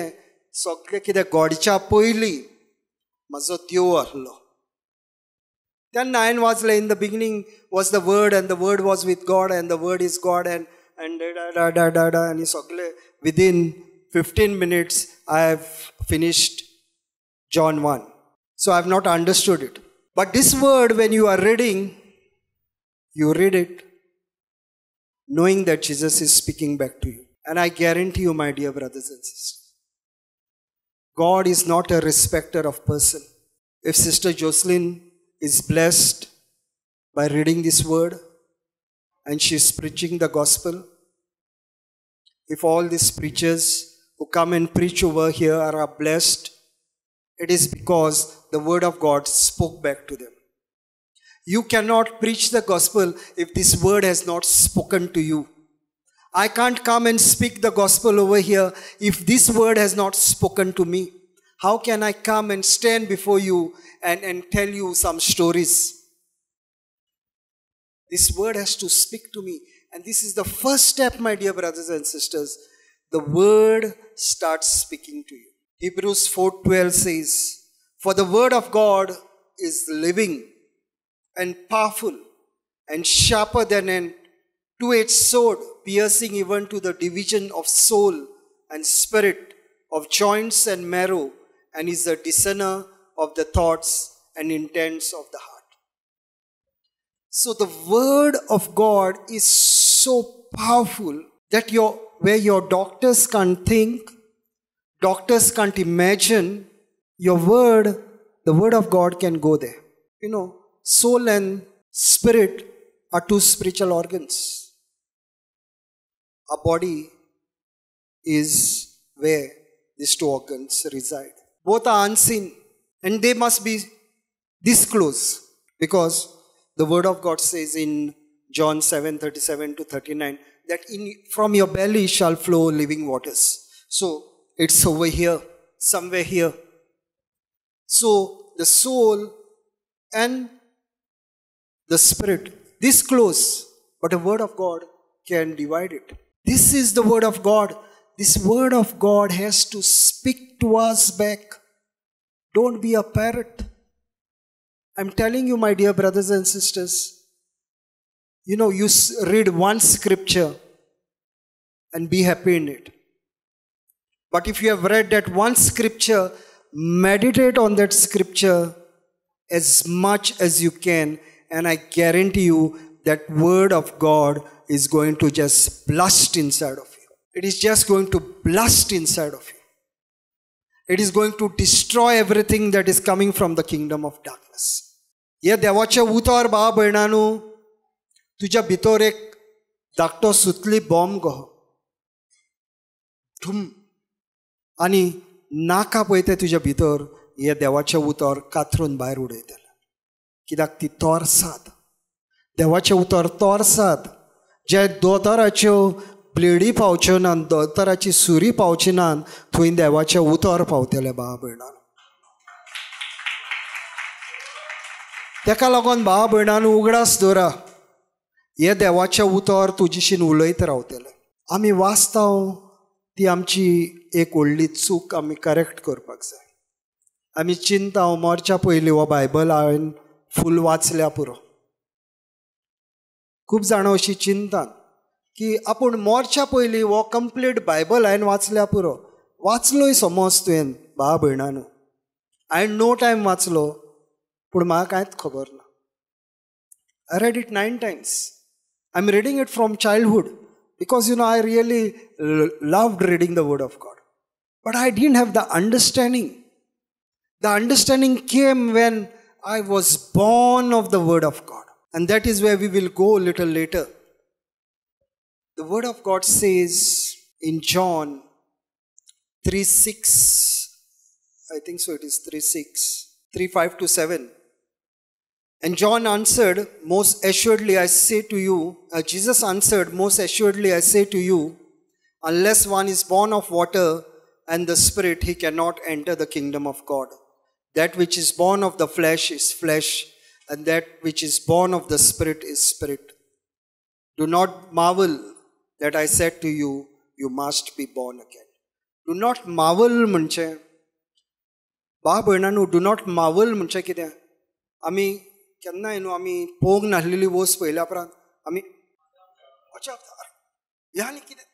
सगळें कितें घडच्या पयलीं म्हाजो देव आहलो. तेन्ना हांवें वाचलें in the beginning was the word and the word was with God and the word is God and आनी सगळें within 15 minutes I have finished John 1. So I have not understood it. But this word, when you are reading, you read it knowing that Jesus is speaking back to you. And I guarantee you, my dear brothers and sisters, God is not a respecter of person. If Sister Jocelyn is blessed by reading this word and she is preaching the gospel, if all these preachers who come and preach over here are blessed It is because the word of God spoke back to them. You cannot preach the gospel if this word has not spoken to you. I can't come and speak the gospel over here if this word has not spoken to me. How can I come and stand before you and tell you some stories? This word has to speak to me. And this is the first step, my dear brothers and sisters. The word starts speaking to you. Hebrews 4:12 says, "For the word of God is living and powerful and sharper than a two-edged sword, piercing even to the division of soul and spirit, of joints and marrow, and is a discerner of the thoughts and intents of the heart." So the word of God is so powerful that where your doctors can't think, doctors can't imagine, the word of God can go there. You know, soul and spirit are two spiritual organs. Our body is where these two organs reside. Both are unseen and they must be this close, because the word of God says in John 7:37-39 that from your belly shall flow living waters. So it's over here, somewhere here. So the soul and the spirit, this close, but the word of God can divide it. This is the word of God. This word of God has to speak to us back. Don't be a parrot. I'm telling you, my dear brothers and sisters, you know, you read one scripture and be happy in it. But if you have read that one scripture, meditate on that scripture as much as you can, and I guarantee you that word of God is going to just blast inside of you. It is just going to blast inside of you. It is going to destroy everything that is coming from the kingdom of darkness. या देवाच्या उतर भाव भयणांनो, तुझ्या भितर एक धाकटो सुतली bomb गो ठुम आनी नाका पळय ते तुझ्या भितर हे देवाचे उतर कातरून भायर उडयतले. कित्याक ती तोरसाद, देवाचे उतर तोरसाद, जे दोतोराच्यो ब्लेडी पावच्यो ना, दोतोराची सुरी पावची ना, थंय देवाचे उतर पावतले भाव भयणांनो. तेका लागून भाव भयणांनो उगडास दवरा, हे देवाचे उतर तुजीशीन उलयत रावतले. आमी वाचताव ती आमची एक व्हडली चूक आमी करेक्ट करपाक जाय. आमी चिंताव मरच्या पयलीं हो बायबल हांवें फूल वाचल्या पुरो. खूब जाणां अशीं चिंतात की आपूण मरच्या पयलीं हो कंप्लीट बायबल हांवें वाचल्या पुरो. वाचलोय समज तुवें भाव भयणांनो, हांवें नो टायम वाचलो, पूण म्हाका कांयच खबर ना. I read it 9 times. I'm reading it from childhood because, you know, I really loved reading the word of God. But I didn't have the understanding. The understanding came when I was born of the word of God. And that is where we will go a little later. The word of God says in John 3:6, I think so it is 3:6, 3:5-7. And John answered, "Most assuredly I say to you," Jesus answered, "Most assuredly I say to you, unless one is born of water and the Spirit, he cannot enter the kingdom of God. That which is born of the flesh is flesh, and that which is born of the Spirit is spirit. Do not marvel that I said to you, you must be born again." Do not marvel म्हणजे बा भयणांनो, do not marvel म्हणजे कितें? आमी केन्नाय न्हू आमी पळोवंक नासलेली वस्त पयल्या उपरांत आमी ह्या आनी कितें?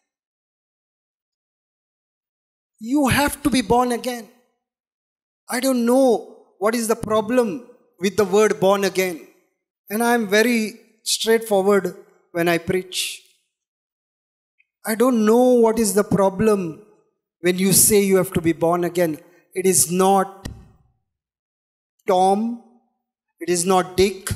You have to be born again. I don't know what is the problem with the word born again. And I am very straightforward when I preach. I don't know what is the problem when you say you have to be born again. It is not Tom, it is not Dick,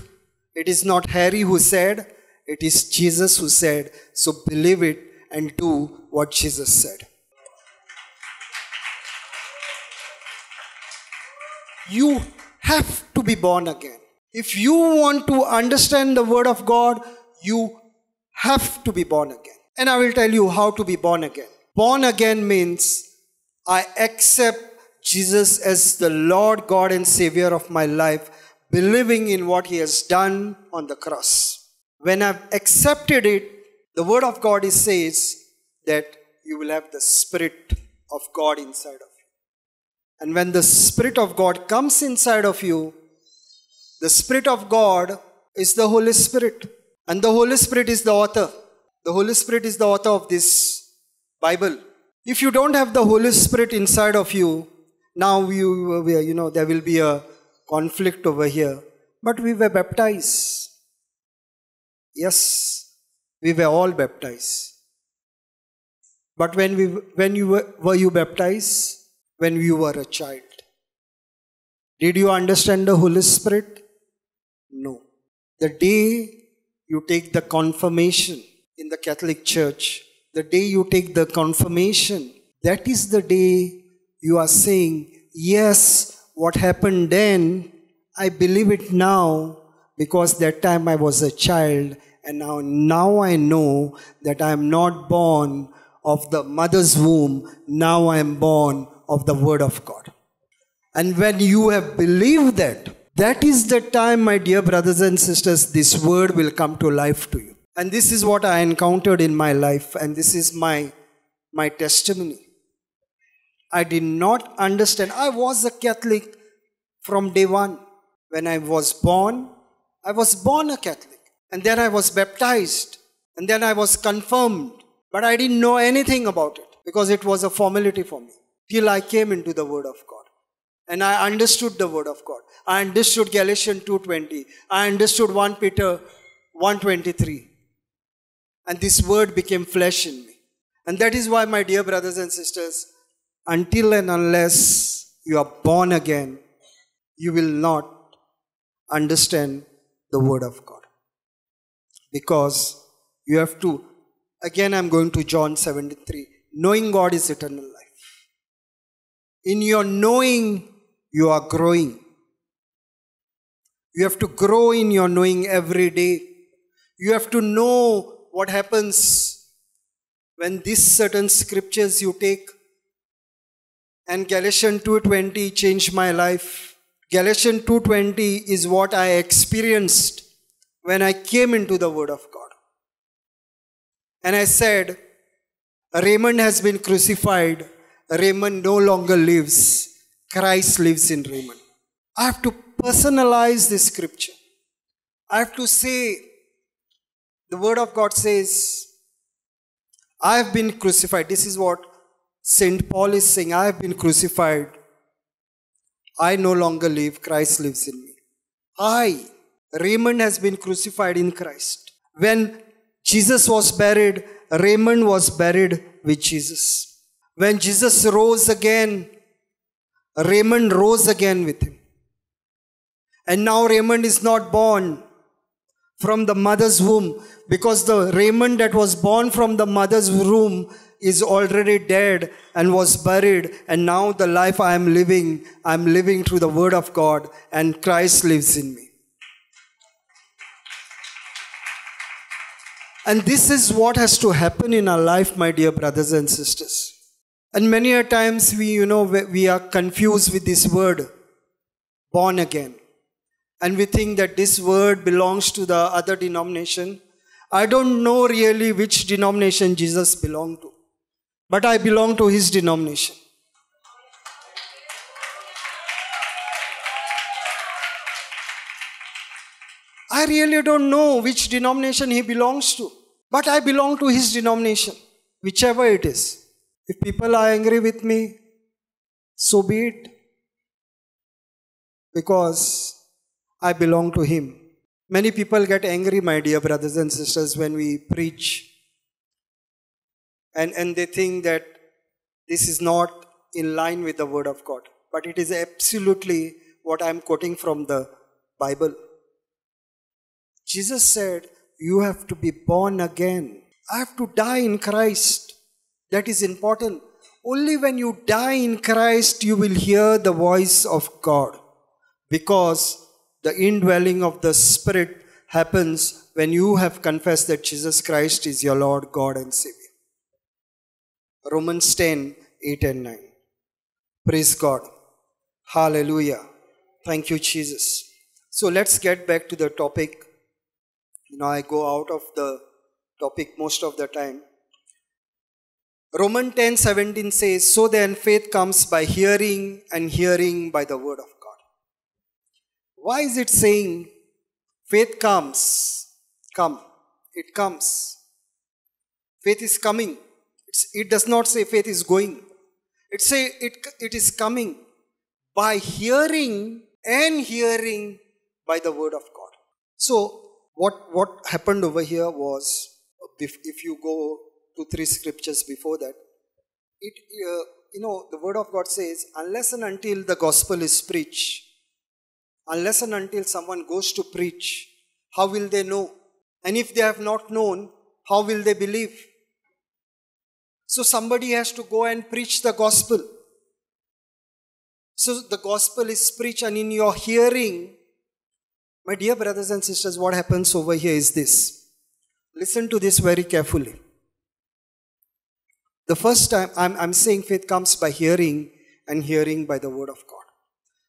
it is not Harry who said, it is Jesus who said. So believe it and do what Jesus said. You have to be born again. If you want to understand the word of God, you have to be born again. And I will tell you how to be born again. Born again means I accept Jesus as the Lord God and Savior of my life, believing in what He has done on the cross. When I've accepted it, the word of God says that you will have the Spirit of God inside of you. And when the Spirit of God comes inside of you, the Spirit of God is the Holy Spirit. And the Holy Spirit is the author. The Holy Spirit is the author of this Bible. If you don't have the Holy Spirit inside of you, now there will be a conflict over here. But we were baptized. Yes, we were all baptized. But when you were you baptized? When you were a child. Did you understand the Holy Spirit? No. The day you take the confirmation in the Catholic Church, the day you take the confirmation, that is the day you are saying, yes, what happened then, I believe it now, because that time I was a child, and now I know that I am not born of the mother's womb, now I am born of the Word of God. And when you have believed that, that is the time, my dear brothers and sisters, this word will come to life to you. And this is what I encountered in my life, and this is my testimony. I did not understand. I was a Catholic from day one. When I was born a Catholic. And then I was baptized. And then I was confirmed. But I didn't know anything about it, because it was a formality for me. Till I came into the Word of God. And I understood the Word of God. I understood Galatians 2:20. I understood 1 Peter 1:23. And this Word became flesh in me. And that is why, my dear brothers and sisters, until and unless you are born again, you will not understand the Word of God. Because you have to, again I'm going to John 73. Knowing God is eternal life. In your knowing, you are growing. You have to grow in your knowing every day. You have to know what happens when these certain scriptures you take. And Galatians 2:20 changed my life. Galatians 2:20 is what I experienced when I came into the Word of God. And I said, Raymond has been crucified. Raymond no longer lives. Christ lives in Raymond. I have to personalize this scripture. I have to say, the Word of God says, I have been crucified. This is what St. Paul is saying. I have been crucified. I no longer live. Christ lives in me. Raymond has been crucified in Christ. When Jesus was buried, Raymond was buried with Jesus. When Jesus rose again, Raymond rose again with him. And now Raymond is not born from the mother's womb, because the Raymond that was born from the mother's womb is already dead and was buried. And now the life I'm living through the Word of God, and Christ lives in me. And this is what has to happen in our life, my dear brothers and sisters. And many a times we are confused with this word, born again. And we think that this word belongs to the other denomination. I don't know really which denomination Jesus belonged to. But I belong to his denomination. I really don't know which denomination he belongs to. But I belong to his denomination, whichever it is. If people are angry with me, so be it. Because I belong to him. Many people get angry, my dear brothers and sisters, when we preach. And they think that this is not in line with the Word of God. But it is absolutely what I am quoting from the Bible. Jesus said, you have to be born again. I have to die in Christ. That is important. Only when you die in Christ, you will hear the voice of God. Because the indwelling of the Spirit happens when you have confessed that Jesus Christ is your Lord, God and Savior. Romans 10, 8 and 9. Praise God. Hallelujah. Thank you, Jesus. So let's get back to the topic. I go out of the topic most of the time. Romans 10, 17 says, so then faith comes by hearing, and hearing by the word of God. Why is it saying faith comes? Come. It comes. Faith is coming. It does not say faith is going. It says it is coming by hearing, and hearing by the word of God. So what happened over here was, if you go 2-3 scriptures before that, the word of God says, unless and until the gospel is preached, unless and until someone goes to preach, how will they know? And if they have not known, how will they believe? So somebody has to go and preach the gospel. So the gospel is preached, and in your hearing, my dear brothers and sisters, what happens over here is this. Listen to this very carefully. The first time I'm saying faith comes by hearing, and hearing by the word of God.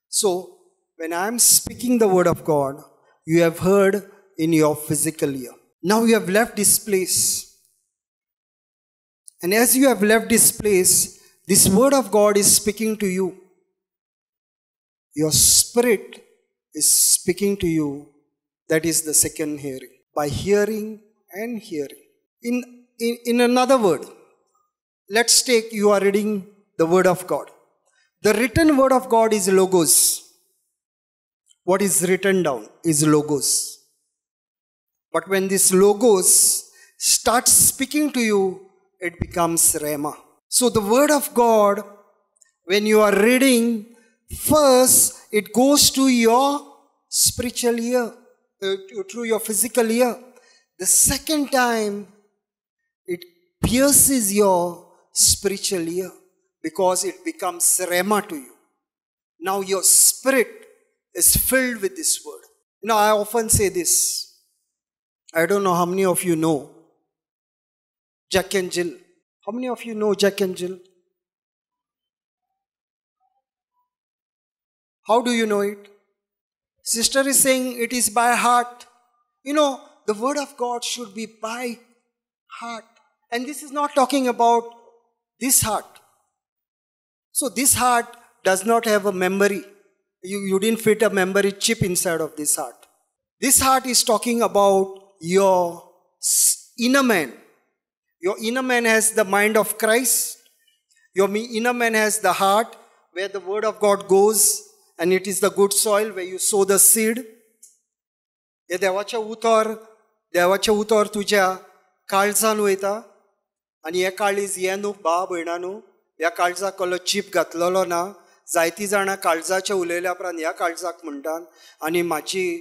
So when I'm speaking the word of God, you have heard in your physical ear. Now you have left this place. And as you have left this place, this word of God is speaking to you. Your spirit is speaking to you. That is the second hearing. By hearing and hearing. In another word, let's take, you are reading the word of God. The written word of God is logos. What is written down is logos. But when this logos starts speaking to you, it becomes rhema. So the word of God, when you are reading, first it goes to your spiritual ear, through your physical ear. The second time, it pierces your spiritual ear, because it becomes rhema to you. Now your spirit is filled with this word. I often say this. I don't know how many of you know Jack and Jill. How many of you know Jack and Jill? How do you know it? Sister is saying it is by heart. The word of God should be by heart. And this is not talking about this heart. So this heart does not have a memory. You didn't fit a memory chip inside of this heart. This heart is talking about your inner man. Your inner man has the mind of Christ. Your inner man has the heart where the word of God goes, and it is the good soil where you sow the seed. हे देवाचे उतर तुझ्या काळजान वयता, आनी हे काळीज हे न्हू बा भयणानू, ह्या काळजाक कसलो चीप घातलेलो ना. जायतीं जाणां काळजाचे उलयल्या उपरांत ह्या काळजाक म्हणटात, आनी म्हाजी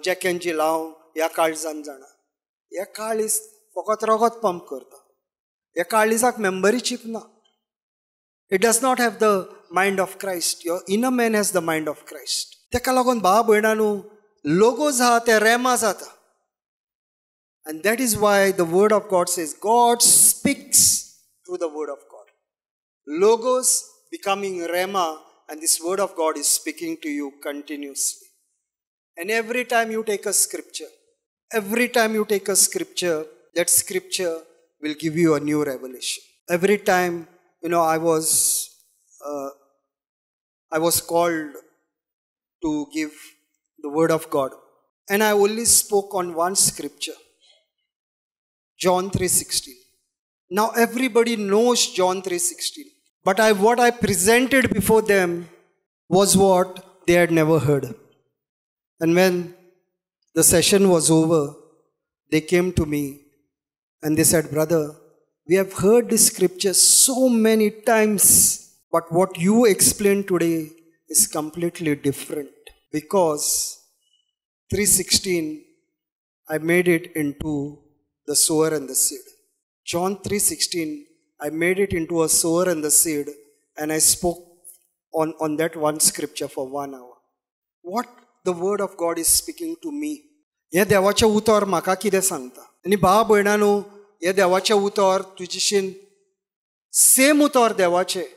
जॅक एंड जिल हांव ह्या काळजान जाणा. हे काळीज फकत रगत पंप करता. ह्या काळीजाक मेमरी चीप ना. It does not have the mind of Christ. Your inner man has the mind of Christ. तेका लागून बा भयणानू, logos ha te rhema jata. And that is why the word of God says God speaks through the word of God. Logos becoming rhema, and this word of God is speaking to you continuously. And every time you take a scripture, that scripture will give you a new revelation. Every time, I was called to give the word of God, and I only spoke on one scripture, John 3:16. Now everybody knows John 3:16, but what I presented before them was what they had never heard. And when the session was over, they came to me and they said, "Brother, we have heard this scripture so many times, but what you explained today is completely different, because 3:16, I made it into the sower and the seed. John 3:16, I made it into a sower and the seed, and I spoke on that one scripture for 1 hour. what the word of God is speaking to me. हे देवाचें उतर म्हाका कितें सांगता. आनी भाव भयणांनो, हे देवाचें उतर तुजेशीन same उतर देवाचें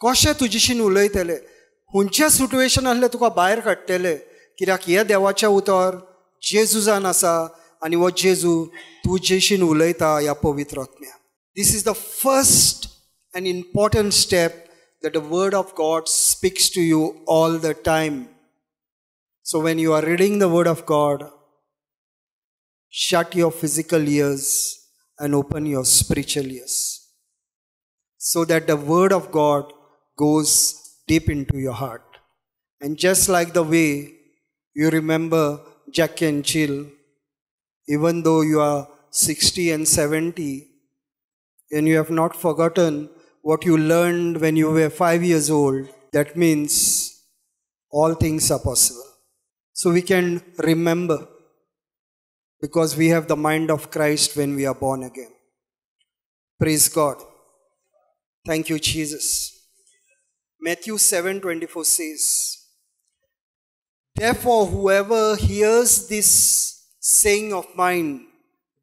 कशें तुजेशीन उलयतले, खंयच्या सिट्युएशन आहले तुका भायर काडटले, कित्याक हे देवाचें उतर जेजूजान आसा आनी हो जेजू तुजेशीन उलयता ह्या पवित्र आत्म्यान. This is the first and important step that the word of God speaks to you all the time. So when you are reading the word of God, shut your physical ears and open your spiritual ears, so that the word of God goes deep into your heart. And just like the way you remember Jack and Jill, even though you are 60 and 70, and you have not forgotten what you learned when you were 5 years old, that means all things are possible. So we can remember, because we have the mind of Christ when we are born again. Praise God. Thank you, Jesus. Matthew 7:24 says, therefore whoever hears this saying of mine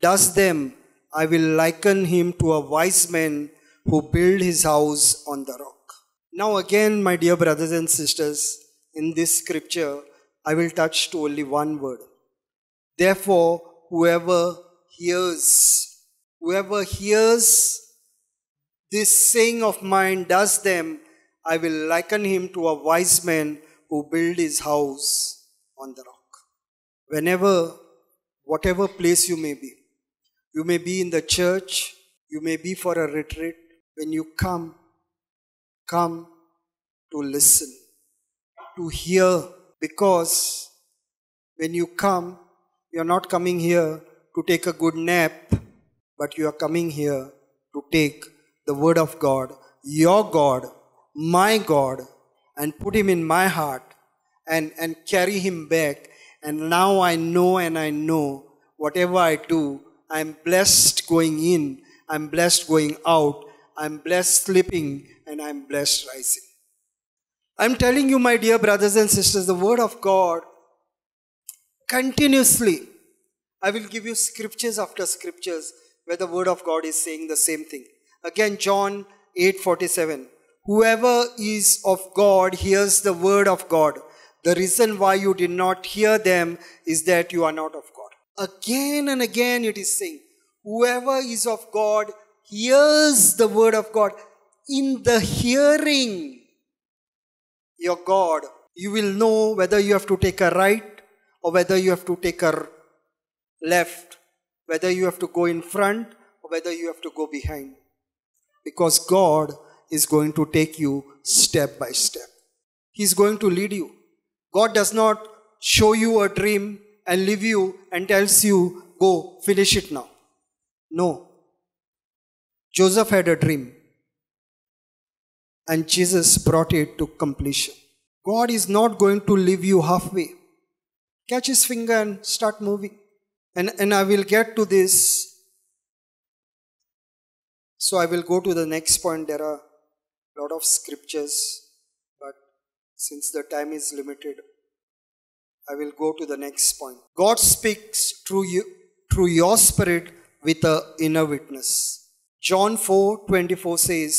does them, I will liken him to a wise man who built his house on the rock. Now again, my dear brothers and sisters, in this scripture, I will touch to only one word. Therefore, whoever hears this saying of mine does them, I will liken him to a wise man who built his house on the rock. Whatever place you may be in the church, you may be for a retreat. When you come to listen, to hear, because when you come, you are not coming here to take a good nap, but you are coming here to take the word of God, your God, my God, and put him in my heart and carry him back. And now I know whatever I do, I'm blessed going in, I'm blessed going out, I'm blessed sleeping, and I'm blessed rising. I'm telling you, my dear brothers and sisters, the word of God continuously, I will give you scriptures after scriptures where the word of God is saying the same thing. Again, John 8:47. Whoever is of God hears the word of God. The reason why you did not hear them is that you are not of God. Again and again it is saying, whoever is of God hears the word of God. In the hearing, your God, you will know whether you have to take a right or whether you have to take a left, whether you have to go in front or whether you have to go behind. Because God is going to take you step by step. He's going to lead you. God does not show you a dream and leave you and tells you, go, finish it now. No. Joseph had a dream and Jesus brought it to completion. God is not going to leave you halfway. Catch his finger and start moving. And I will get to this. So I will go to the next point. There are a lot of scriptures, but since the time is limited, I will go to the next point. God speaks through your spirit with an inner witness. John 4:24 says,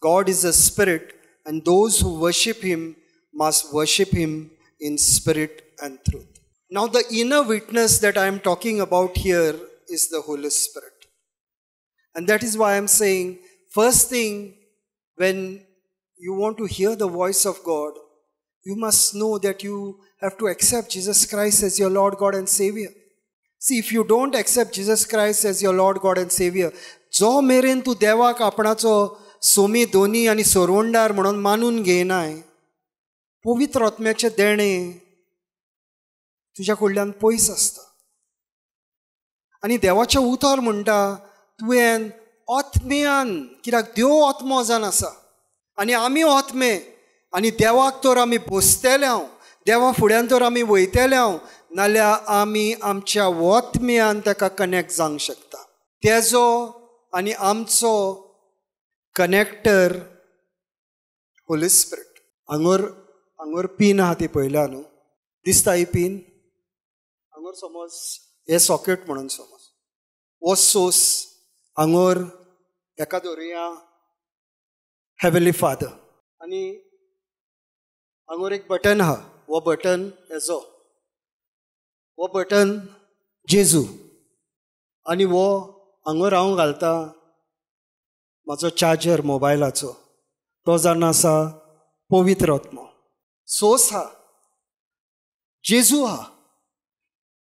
God is a spirit, and those who worship him must worship him in spirit and truth. Now the inner witness that I am talking about here is the Holy Spirit. And that is why I am saying, first thing, when you want to hear the voice of God, you must know that you have to accept Jesus Christ as your Lord, God and Savior. See, if you don't accept Jesus Christ as your Lord, God and Savior, जो मेरेन तू देवाक आपणाचो सोमी दोनी आनी सोरवंडार म्हणून मानून घेयनाय, पवित्र आत्म्याचे देणे तुज्या कडल्यान पयस आसता. आनी देवाचें उतर म्हणटा तुवें आत्म्यान, कित्याक देव आत्मो जावन आसा आनी आमी आत्मे, आनी देवाक तर आमी बसतले हांव, देवा फुड्यान तर आमी वयतले हांव, नाल्यार आमी आमच्या आत्म्यान ताका कनेक्ट जावंक शकता. तेजो आनी आमचो कनेक्टर होली स्पिरीट. हांगर पीन आहा ती पळयल्या न्हू, दिसता ही पिन हांगर समज हे सॉकेट म्हणून समज हो सोर्स हांगर एका धरुया हेवनली फादर आनी हांगर एक बटन आहा हो बटन हेजो हो बटन जेजू आनी हो हांगर हांव घालता म्हाजो चार्जर मोबायलाचो तो जावन आसा पवित्र आत्मा सोर्स आहा जेजू आहा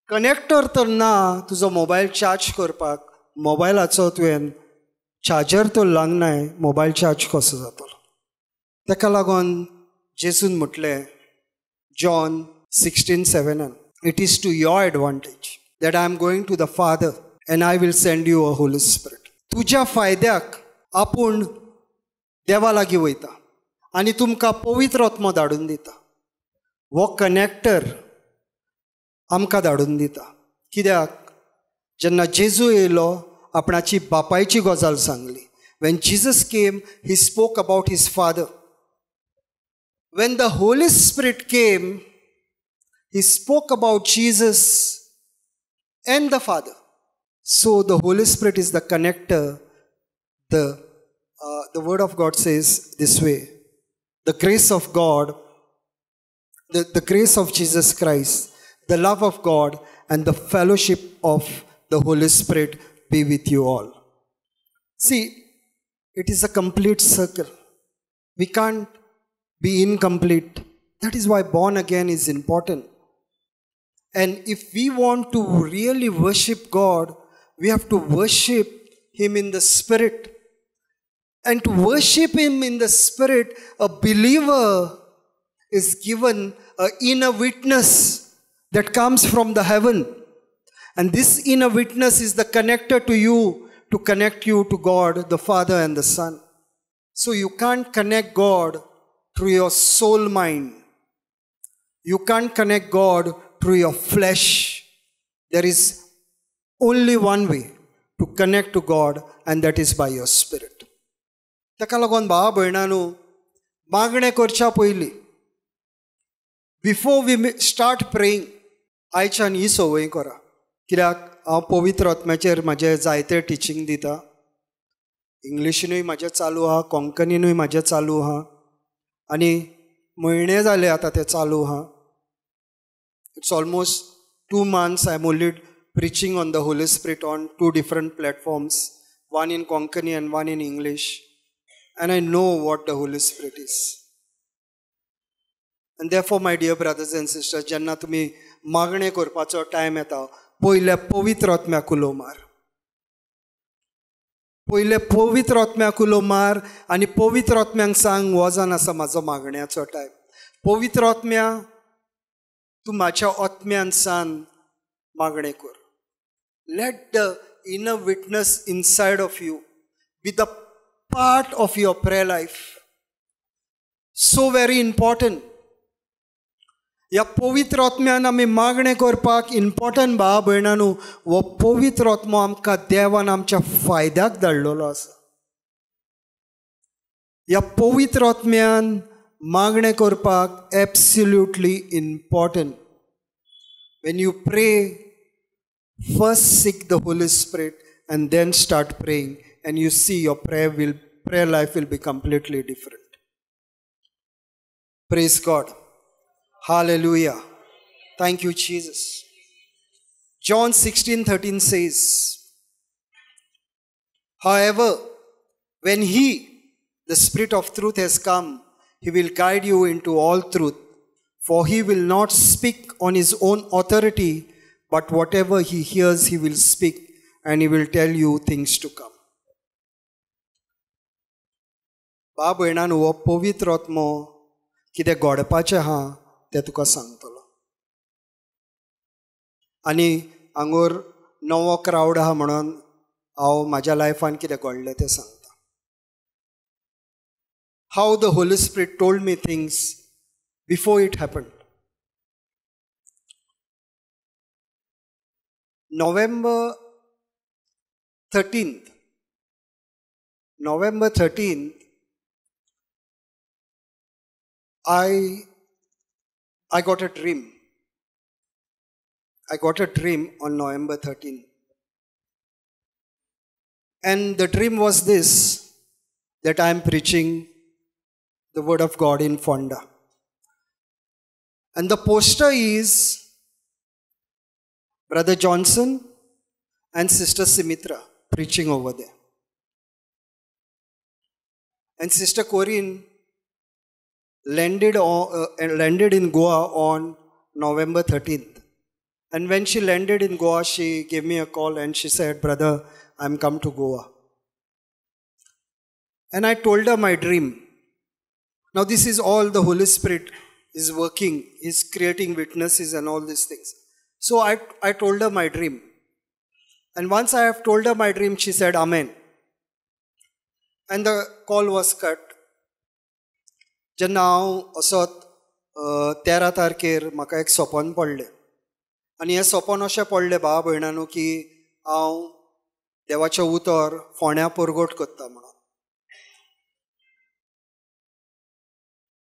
कनेक्टर तर ना तुजो मोबायल चार्ज करपाक मोबायलाचो तुवें चार्जर तर लागनाय मोबायल चार्ज कसो जातलो ताका लागून जेजून म्हटलें John 16:7 it is to your advantage that I am going to the Father and I will send you a Holy Spirit तुज्या फायद्याक आपूण देवा लागीं वयता आनी तुमकां पवित्र आत्मा धाडून दिता हो कनेक्टर आमकां धाडून दिता कित्याक जेन्ना जेजू येयलो आपणाची बापायची गजाल सांगली when Jesus came he spoke about his Father when the Holy Spirit came he spoke about Jesus and the Father so the Holy Spirit is the connector the word of God says this way the grace of God the grace of Jesus Christ the love of God and the fellowship of the Holy Spirit be with you all. See, it is a complete circle. We can't be incomplete. That is why born again is important. And if we want to really worship God, we have to worship Him in the Spirit. And to worship Him in the Spirit, a believer is given an inner witness that comes from the heaven. And this inner witness is the connector to you, to connect you to God, the Father and the Son. So you can't connect God through your soul mind. You can't connect God through your flesh. There is only one way to connect to God, and that is by your spirit. ताका लागून भावा भयणांनो मागणें करच्या पयलीं before we start praying आयच्यान ही संवय करा कित्याक हांव पवित्र आत्म्याचेर म्हाजें जायतें टिचींग दिता इंग्लिशीनूय म्हाजें चालू आहा कोंकणीनूय म्हाजें चालू आहा आनी म्हयने जाले आतां तें चालू आहा it's almost 2 months I am only preaching on the Holy Spirit on 2 different platforms, one in Konkani and one in English. And I know what the Holy Spirit is. And therefore, my dear brothers and sisters, जेन्ना तुमी मागणे करपाचो time येता पयले पवित्र आत्म्याक उलो मार पयले पवित्र आत्म्याक उलो मार आनी पवित्र आत्म्यांक सांग हो जावन आसा म्हाजो मागण्याचो टायम पवित्र आत्म्या तूं म्हाज्या आत्म्यान सान मागणे कर let the inner witness inside of you be the part of your prayer life. So very important. या पवित्र आत्म्यान आमी मागणे करपाक इम्पॉर्टंट भाव भयणांनो हो पवित्र आत्मो आमकां देवान आमच्या फायद्याक धाडलेलो आसा या पवित्र आत्म्यान मागणे करपाक absolutely important when you pray first seek the Holy Spirit and then start praying and you see your prayer life will be completely different. Praise God. Hallelujah. Thank you, Jesus. John 16:13 says, however, when He, the Spirit of truth, has come, He will guide you into all truth, for He will not speak on His own authority, but whatever He hears, He will speak, and He will tell you things to come. बाब भयणांनो हो पवित्र आत्मो कितें घडपाचें आहा तें तुका सांगतलो आनी हांगर नवो क्रावड आहा म्हणून हांव म्हाज्या लायफान कितें घडलें तें सांगता how the Holy Spirit told me things before it happened November 13th, I got a dream. I got a dream on November 13th. And the dream was this, that I am preaching the word of God in Fonda. And the poster is Brother Johnson and Sister Sumitra preaching over there. And Sister Corinne landed in Goa on November 13th. And when she landed in Goa, she gave me a call and she said, "Brother, I'm come to Goa." And I told her my dream. Now this is all the Holy Spirit is working, is creating witnesses and all these things. So I told her my dream. And once I have told her my dream, she said, "Amen." And the call was cut. जेन्ना हांव असोच 13 तारखेर म्हाका एक सोपन पडलें. आनी हें सोपन अशें पडलें भावा भयणांनो की हांव देवाचें उतर फोंड्या परगट करता म्हणून.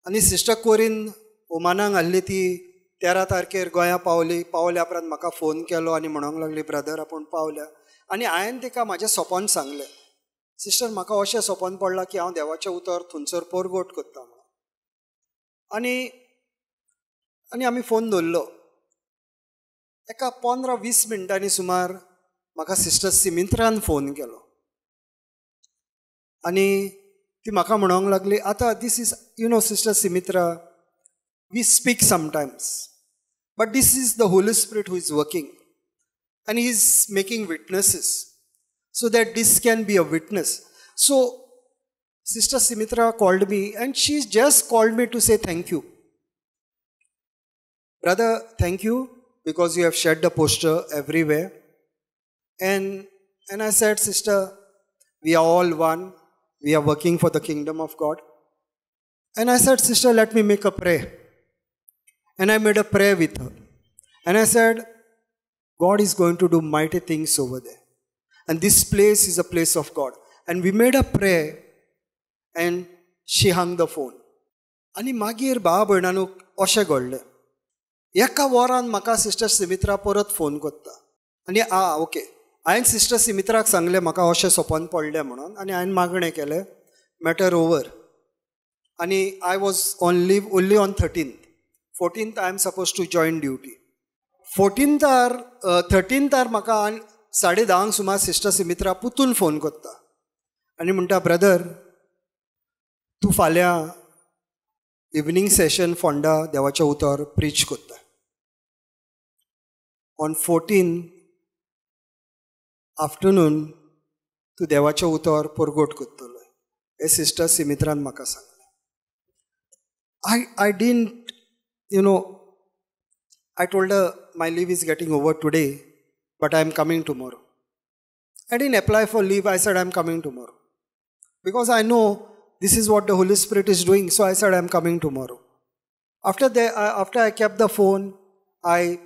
आनी सिस्टर कोरीन ओमानाक आसली ती 13 तारखेर गोंया पावल्या उपरांत म्हाका फोन केलो आनी म्हणूंक लागली, "ब्रदर, आपूण पावल्या." आनी हांवें तिका म्हाजें सोपन सांगलें, "सिस्टर, म्हाका अशें सोपन पडलां की हांव देवाचें उतर थंयसर परगट करता म्हणून." आनी आमी फोन दवरलो. एका 15-20 मिनटांनी सुमार म्हाका सिस्टर सिमित्रान फोन केलो. आनी ती म्हाका म्हणूंक लागली, "आतां this is sister Simitra, we speak sometimes, but this is the Holy Spirit who is working and he is making witnesses so that this can be a witness." So Sister Sumitra called me and she just called me to say thank you. "Brother, thank you because you have shared the poster everywhere." And I said, "Sister, we are all one. We are working for the kingdom of God." And I said, "Sister, let me make a prayer." And I made a prayer with her. And I said, God is going to do mighty things over there. And this place is a place of God. And we made a prayer and she hung the phone. आनी मागीर भावा भयणांनो अशें घडलें. एका वरान म्हाका sister सिमित्रा परत phone करता. आनी ओके, हांवें सिस्टर सिमित्राक सांगलें म्हाका अशें सोपन पडलें म्हणून. आनी हांवें मागणें केलें, मॅटर ओवर. आनी I was on leave only on 13th. 14th I am supposed to join duty. 13th म्हाका 10:30 सुमार सिस्टर सिमित्रा पुतून फोन करता आनी म्हणटा, "ब्रदर, तूं फाल्यां इवनिंग सेशन फोंडा देवाचें उतर प्रीच करता. ऑन 14th आफ्टरनून तूं देवाचें उतर परगट करतलो." हे सिस्टर सिमित्रान म्हाका सांगलें. I didn't, I told her my leave is getting over today, but I am coming tomorrow. I didn't apply for leave. I said I am coming tomorrow. Because I know this is what the Holy Spirit is doing. So I said I am coming tomorrow. After I kept the phone, I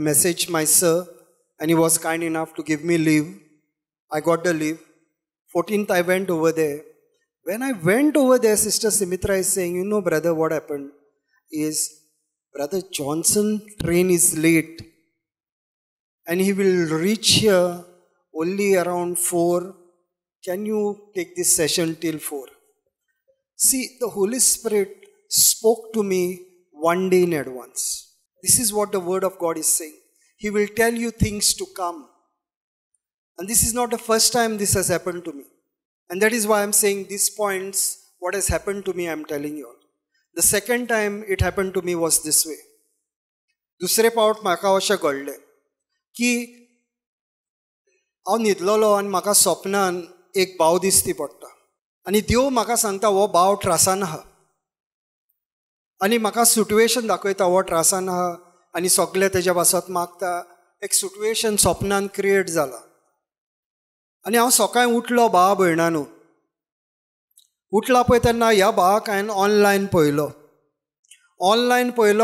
messaged my sir and he was kind enough to give me leave. I got the leave. 14th I went over there. When I went over there, Sister Sumitra is saying, "Brother, what happened is Brother Johnson train is late and he will reach here only around 4. Can you take this session till 4? See, the Holy Spirit spoke to me one day in advance. This is what the word of God is saying. He will tell you things to come. And this is not the first time this has happened to me. And that is why I am saying these points, what has happened to me, I am telling you all. The second time it happened to me was this way. दुसरे पावट म्हाका अशें घडलें की हांव न्हिदलोलो आनी म्हाका सपनान एक भाव दिसती पडटा. आनी देव म्हाका सांगता हो भाव त्रासान आहा. आनी म्हाका सिट्युएशन दाखयता हो त्रासान आहा आनी सगळे तेज्या पासत मागता. एक सिट्युएशन सपनान क्रिएट जाला. आनी हांव सकाळीं उठलो भावा भयणांनो. उठला पळय तेन्ना ह्या भावाक हांवें ऑनलायन पळयलो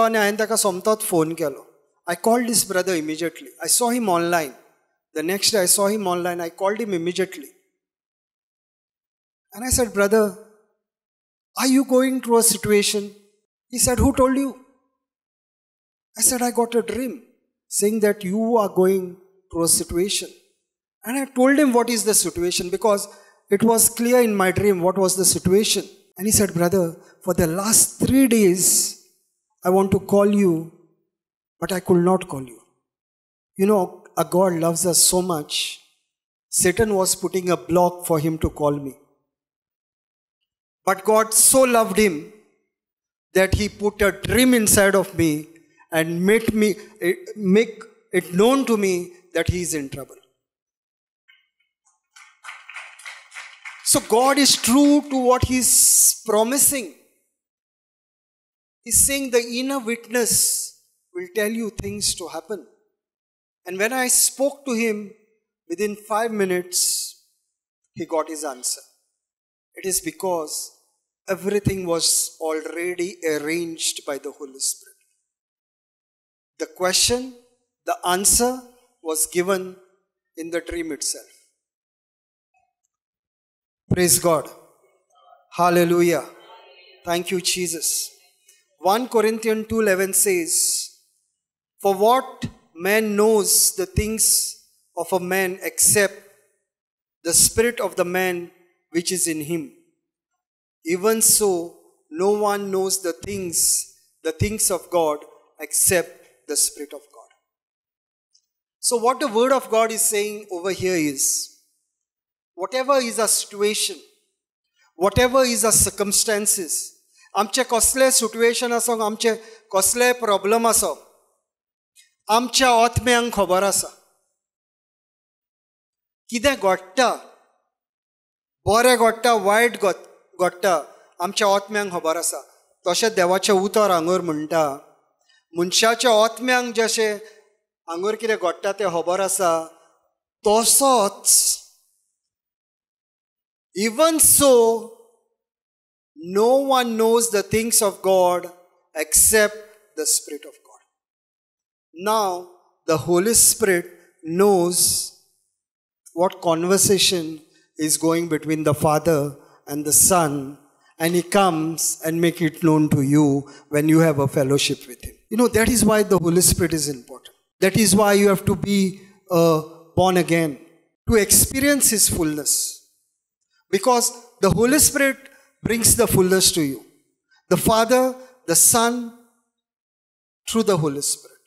आनी हांवें ताका सोमतोच फोन केलो. I called this brother immediately. I saw him online. The next day I saw him online. I called him immediately. And I said, "Brother, are you going through a situation?" He said, "Who told you?" I said, "I got a dream." saying that you are going through a situation. And I told him what is the situation, because it was clear in my dream what was the situation. And he said, brother, for the last 3 days, I want to call you, but I could not call you. You know, a God loves us so much. Satan was putting a block for him to call me. But God so loved him that he put a dream inside of me and make it known to me that he is in trouble. So God is true to what he's promising. He's saying the inner witness will tell you things to happen. And when I spoke to him, within 5 minutes, he got his answer. It is because everything was already arranged by the Holy Spirit. The question, the answer was given in the dream itself. Praise God. Hallelujah. Thank you, Jesus. 1 Corinthians 2:11 says, for what man knows the things of a man except the spirit of the man which is in him? Even so, no one knows the things of God except the Spirit of God. So what the Word of God is saying over here is, whatever is a situation, whatever is a circumstances, आमचे कसले situation आसूं, आमचे कसले problem आसूं, आमच्या आत्म्यांक खबर आसा कितें घडटा, बरें घडटा, वायट घडटा, आमच्या आत्म्यांक खबर आसा. तशें देवाचें उतर हांगर म्हणटा, मनशाच्या आत्म्यांक जशें हांगर कितें घडटा तें खबर आसा, तसोच even so, no one knows the things of God except the Spirit of God. Now, the Holy Spirit knows what conversation is going between the Father and the Son, and He comes and make it known to you when you have a fellowship with Him. You know, that is why the Holy Spirit is important. That is why you have to be born again, to experience His fullness. Because the Holy Spirit brings the fullness to you. The Father, the Son, through the Holy Spirit.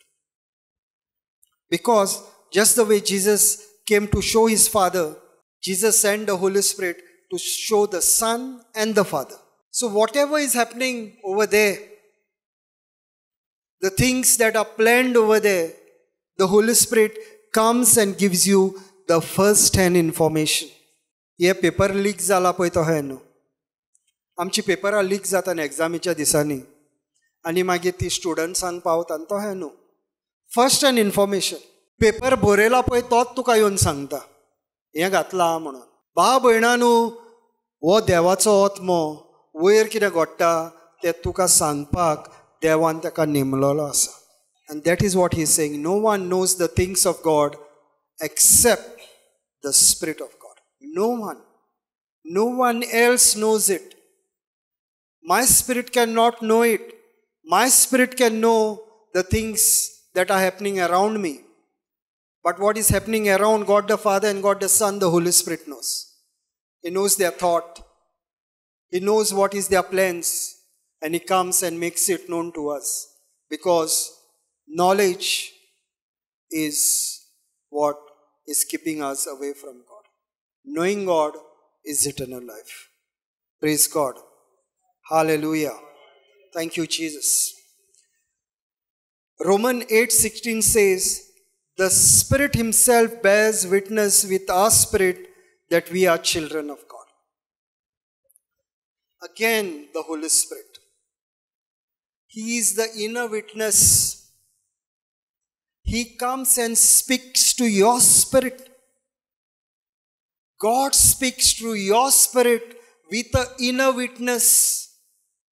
Because just the way Jesus came to show His Father, Jesus sent the Holy Spirit to show the Son and the Father. So whatever is happening over there, the things that are planned over there, the Holy Spirit comes and gives you the first-hand information. हे paper leak जाला पळय तो हे न्हू, आमची पेपरां leak जाता न्ही एग्जामीच्या दिसांनी, आनी मागीर ती स्टुडंट्सांक पावता तो हे न्हू. फर्स्ट हँड इन्फॉर्मेशन, पेपर बरयला पळय तोच तुका येवन सांगता हें घातलां म्हणून. भाव भयणानू, हो देवाचो आत्मो वयर कितें घडटा तें तुका सांगपाक देवान ताका नेमलेलो आसा. And that is what he is saying. No one knows the things of God except the Spirit of God. No one. No one else knows it. My spirit cannot know it. My spirit can know the things that are happening around me. But what is happening around God the Father and God the Son, the Holy Spirit knows. He knows their thought. He knows what is their plans. And He comes and makes it known to us. Because knowledge is what is keeping us away from God. Knowing God is eternal life. Praise God. Hallelujah. Thank you, Jesus. Romans 8:16 says, the Spirit Himself bears witness with our spirit that we are children of God. Again, the Holy Spirit. He is the inner witness. He comes and speaks to your spirit. God speaks through your spirit with an inner witness.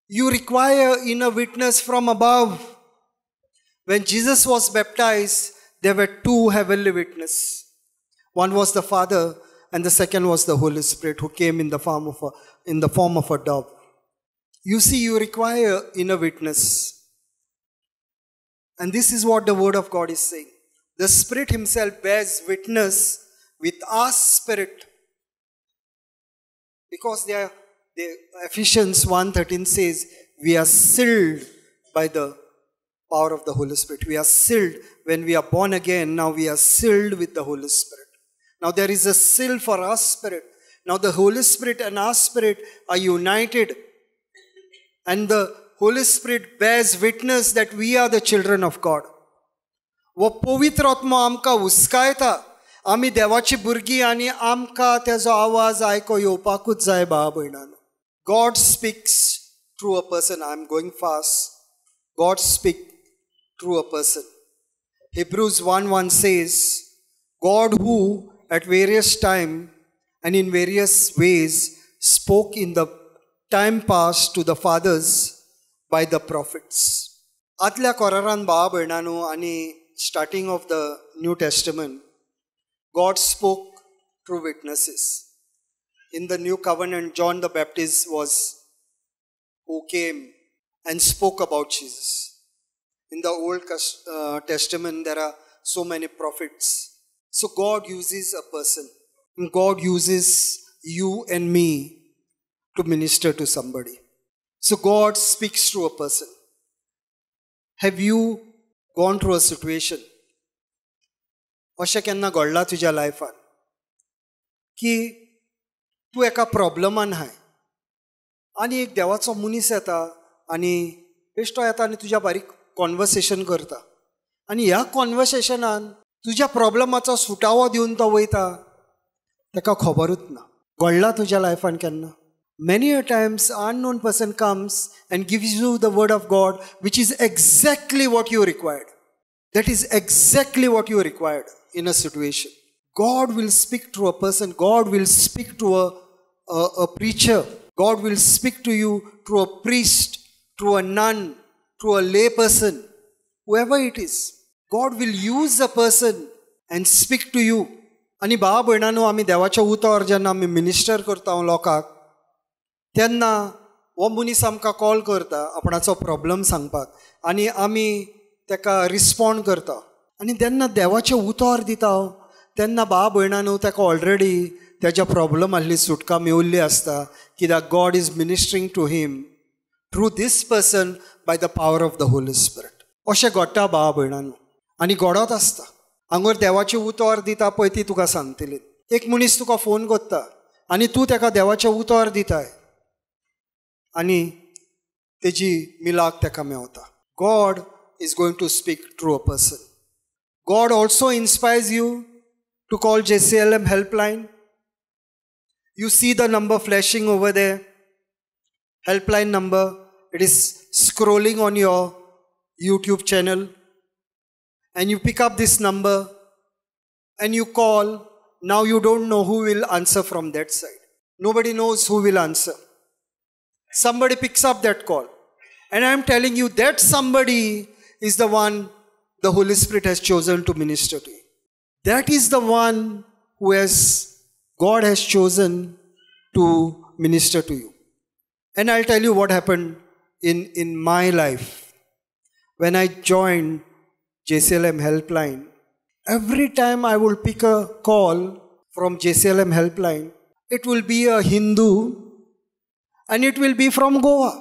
You require inner witness from above. When Jesus was baptized, there were two heavenly witnesses. One was the Father, and the second was the Holy Spirit, who came in the form of a dove. You see, you require inner witness. And this is what the Word of God is saying. The Spirit Himself bears witness with our spirit. Because the Ephesians 1:13 says, we are sealed by the power of the Holy Spirit. We are sealed when we are born again. Now we are sealed with the Holy Spirit. Now there is a seal for our spirit. Now the Holy Spirit and our spirit are united. And the Holy Spirit bears witness that we are the children of God. वो पवित्र आत्मा आमकां हुस्कायता. आमी देवाची भुरगीं आनी आमकां तेजो आवाज आयको येवपाकूच जाय भावा भयणानो. God speaks through a person. I'm going fast. God speaks through a person. Hebrews 1:1 says, God who at various time and in various ways spoke in the time past to the fathers by the prophets. Atल्या कोरारान भावा भयणानो आनी starting of the New Testament, God spoke through witnesses. In the New Covenant, John the Baptist was who came and spoke about Jesus. In the Old Testament, there are so many prophets. So God uses a person. And God uses you and me to minister to somebody. So God speaks through a person. Have you gone through a situation? अशें केन्ना घडलां तुज्या लायफान की तूं एका प्रॉब्लमान आहाय आनी एक देवाचो मनीस येता आनी बेश्टो येता आनी तुज्या बारीक कॉन्वर्सेशन करता आनी ह्या कॉन्वर्सेशनान तुज्या प्रॉब्लमाचो सुटावो दिवन तो वयता ताका खबरूच ना. घडलां तुज्या लायफान केन्ना? Many a times unknown person comes and gives you the word of God, which is exactly what you required. That is exactly what you required in a situation. God will speak to a person. God will speak to a preacher. God will speak to you through a priest, through a nun, through a lay person, whoever it is. God will use a person and speak to you. आणि भावा भयणांनो, आमी देवाच्या उतर जेन्ना आमी minister करता लोकांक तेन्ना हो मनीस आमकां कॉल करता आपणाचो प्रॉब्लम सांगपाक आनी आमी ताका रिस्पॉन्ड करता आनी जेन्ना देवाचें उतर दिता तेन्ना भावा भयणांनो ताका ऑलरेडी ताच्या प्रॉब्लमांतली सुटका मेवल्ली आसता कित्याक God is ministering to him through this person by the power of the Holy Spirit. अशें घडटा भावा भयणांनो आनी घडत आसता. हांगर देवाचें उतर दिता पळय ती तुका सांगतली. एक मनीस तुका फोन करता आनी तूं ताका देवाचें उतर दिताय आनी तेजी मिलाक ताका Mewat. God is going to speak through a person. God also inspires you to call JCILM helpline. You see the number flashing over there. Helpline number. It is scrolling on your YouTube channel. And you pick up this number and you call. Now you don't know who will answer from that side. Nobody knows who will answer. Somebody picks up that call. And I am telling you that somebody is the one the Holy Spirit has chosen to minister to you. That is the one who God has chosen to minister to you. And I'll tell you what happened in my life. When I joined JCILM helpline, every time I will pick a call from JCILM helpline, it will be a Hindu and it will be from Goa.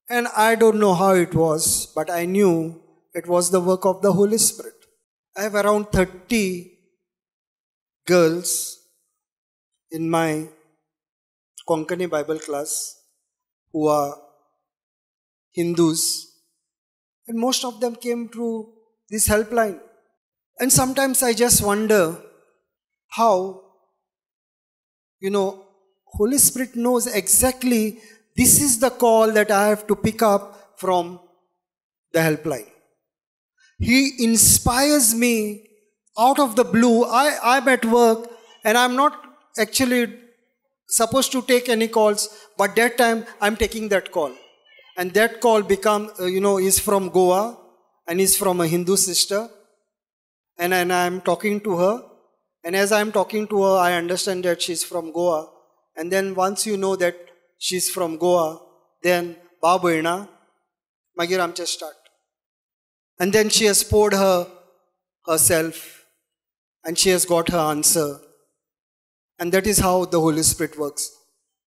And I don't know how it was, but I knew it was the work of the Holy Spirit. I have around 30 girls in my Konkani Bible class who are Hindus, and most of them came through this helpline. And sometimes I just wonder how, Holy Spirit knows exactly this is the call that I have to pick up from the helpline. He inspires me out of the blue. I'm at work and I'm not actually supposed to take any calls, but that time I'm taking that call. And that call is from Goa and is from a Hindu sister. And I'm talking to her. And as I'm talking to her, I understand that she's from Goa. And then once you know that she's from Goa, then Babuina, Magir Amche start. And then she has poured her herself and she has got her answer. And that is how the Holy Spirit works.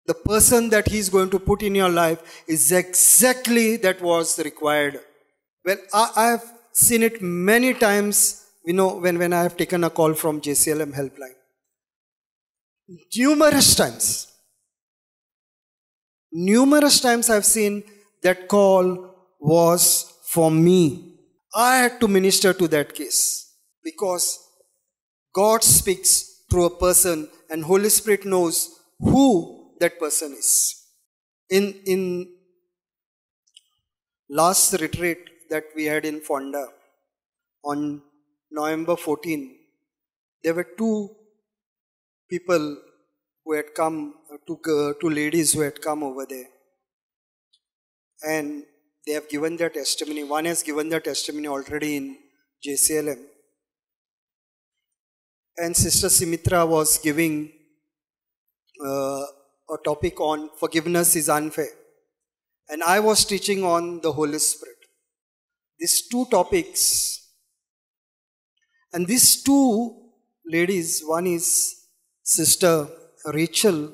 The person that He is going to put in your life is exactly that was required. Well, I have seen it many times, when I have taken a call from JCILM helpline. Numerous times I've seen that call was for me. I had to minister to that case because God speaks through a person and Holy Spirit knows who that person is. In last retreat that we had in Fonda on November 14, there were two people who had come, two ladies who had come over there. And they have given their testimony. One has given their testimony already in JCILM. And Sister Simitra was giving a topic on forgiveness is unfair. And I was teaching on the Holy Spirit. These two topics. And these two ladies, one is Sister Rachel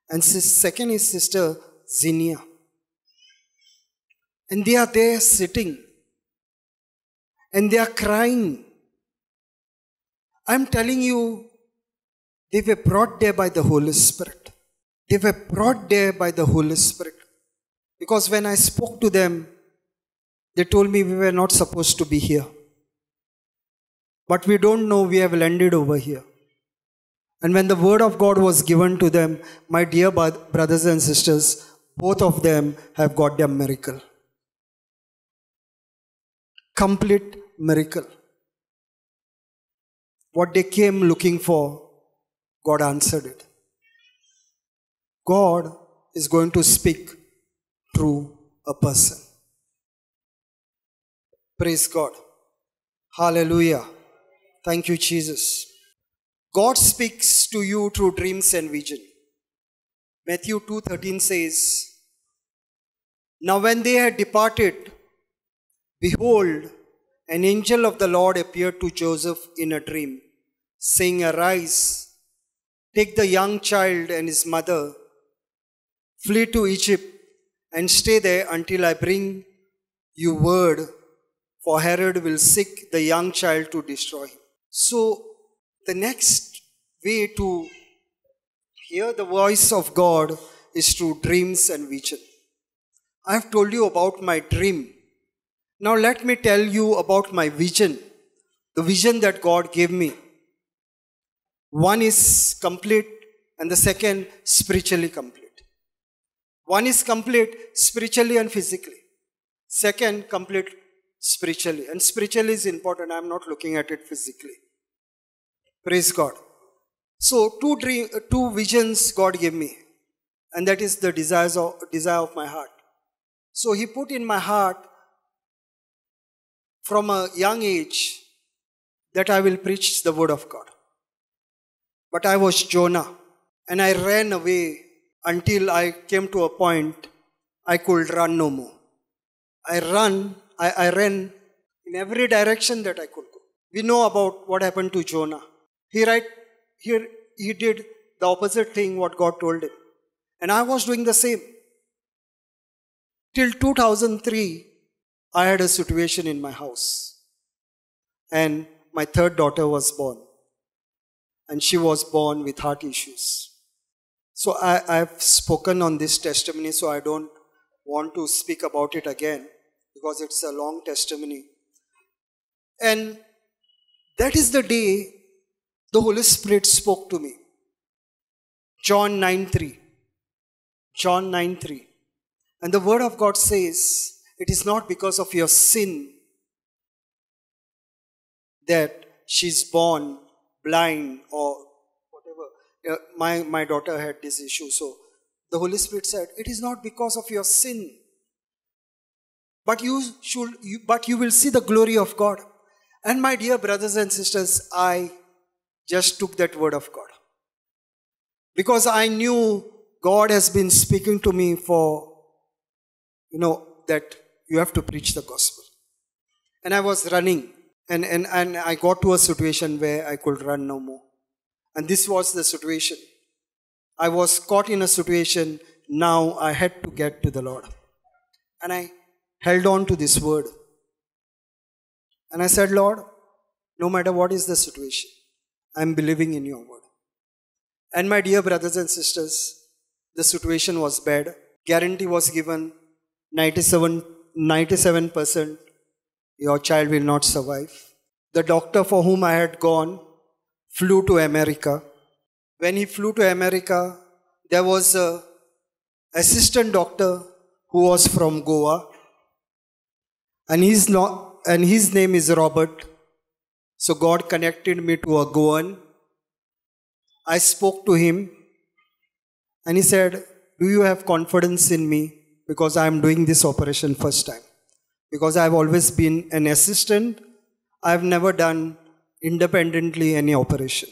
and second is Sister Zinia. And they are there sitting and they are crying. I'm telling you, they were brought there by the Holy Spirit. They were brought there by the Holy Spirit. Because when I spoke to them, they told me we were not supposed to be here. But we don't know, we have landed over here. And when the word of God was given to them, my dear brothers and sisters, both of them have got their miracle. Complete miracle. What they came looking for, God answered it. God is going to speak through a person. Praise God. Hallelujah. Thank you, Jesus. God speaks to you through dreams and vision. Matthew 2:13 says, Now when they had departed, behold, an angel of the Lord appeared to Joseph in a dream, saying, Arise, take the young child and his mother, flee to Egypt, and stay there until I bring you word, for Herod will seek the young child to destroy him. So, the next way to hear the voice of God is through dreams and vision. I have told you about my dream. Now let me tell you about my vision, the vision that God gave me. One is complete and the second spiritually complete. One is complete spiritually and physically. Second, complete spiritually. And spiritually is important. I am not looking at it physically. Praise God. So two visions God gave me. And that is the desire of my heart. So He put in my heart from a young age that I will preach the word of God. But I was Jonah and I ran away until I came to a point I could run no more. I ran in every direction that I could go. We know about what happened to Jonah. He did the opposite thing what God told him. And I was doing the same. Till 2003, I had a situation in my house. And my third daughter was born. And she was born with heart issues. So I've spoken on this testimony, so I don't want to speak about it again because it's a long testimony. And that is the day the Holy Spirit spoke to me. John 9:3. John 9:3. And the word of God says, it is not because of your sin that she's born blind or whatever. My daughter had this issue. So the Holy Spirit said, it is not because of your sin. But you will see the glory of God. And my dear brothers and sisters, I just took that word of God. Because I knew God has been speaking to me for, that you have to preach the gospel. And I was running. And I got to a situation where I could run no more. And this was the situation. I was caught in a situation, now I had to get to the Lord. And I held on to this word. And I said, Lord, no matter what is the situation, I'm believing in your word. And my dear brothers and sisters, the situation was bad. Guarantee was given, 97% your child will not survive. The doctor for whom I had gone flew to America. When he flew to America, there was an assistant doctor who was from Goa. And his name is Robert. So God connected me to a Goan. I spoke to him and he said, do you have confidence in me? Because I am doing this operation first time. Because I have always been an assistant. I have never done independently any operation.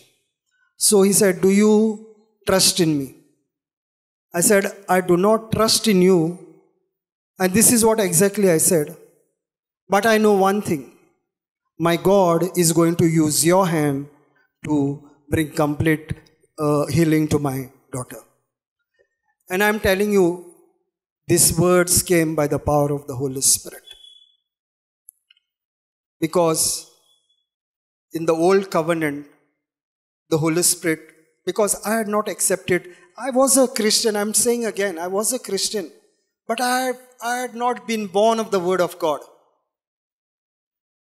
So he said, do you trust in me? I said, I do not trust in you. And this is what exactly I said. But I know one thing. My God is going to use your hand to bring complete healing to my daughter. And I'm telling you, these words came by the power of the Holy Spirit. Because in the old covenant, the Holy Spirit, because I had not accepted, I was a Christian, I'm saying again, I was a Christian, but I had not been born of the Word of God.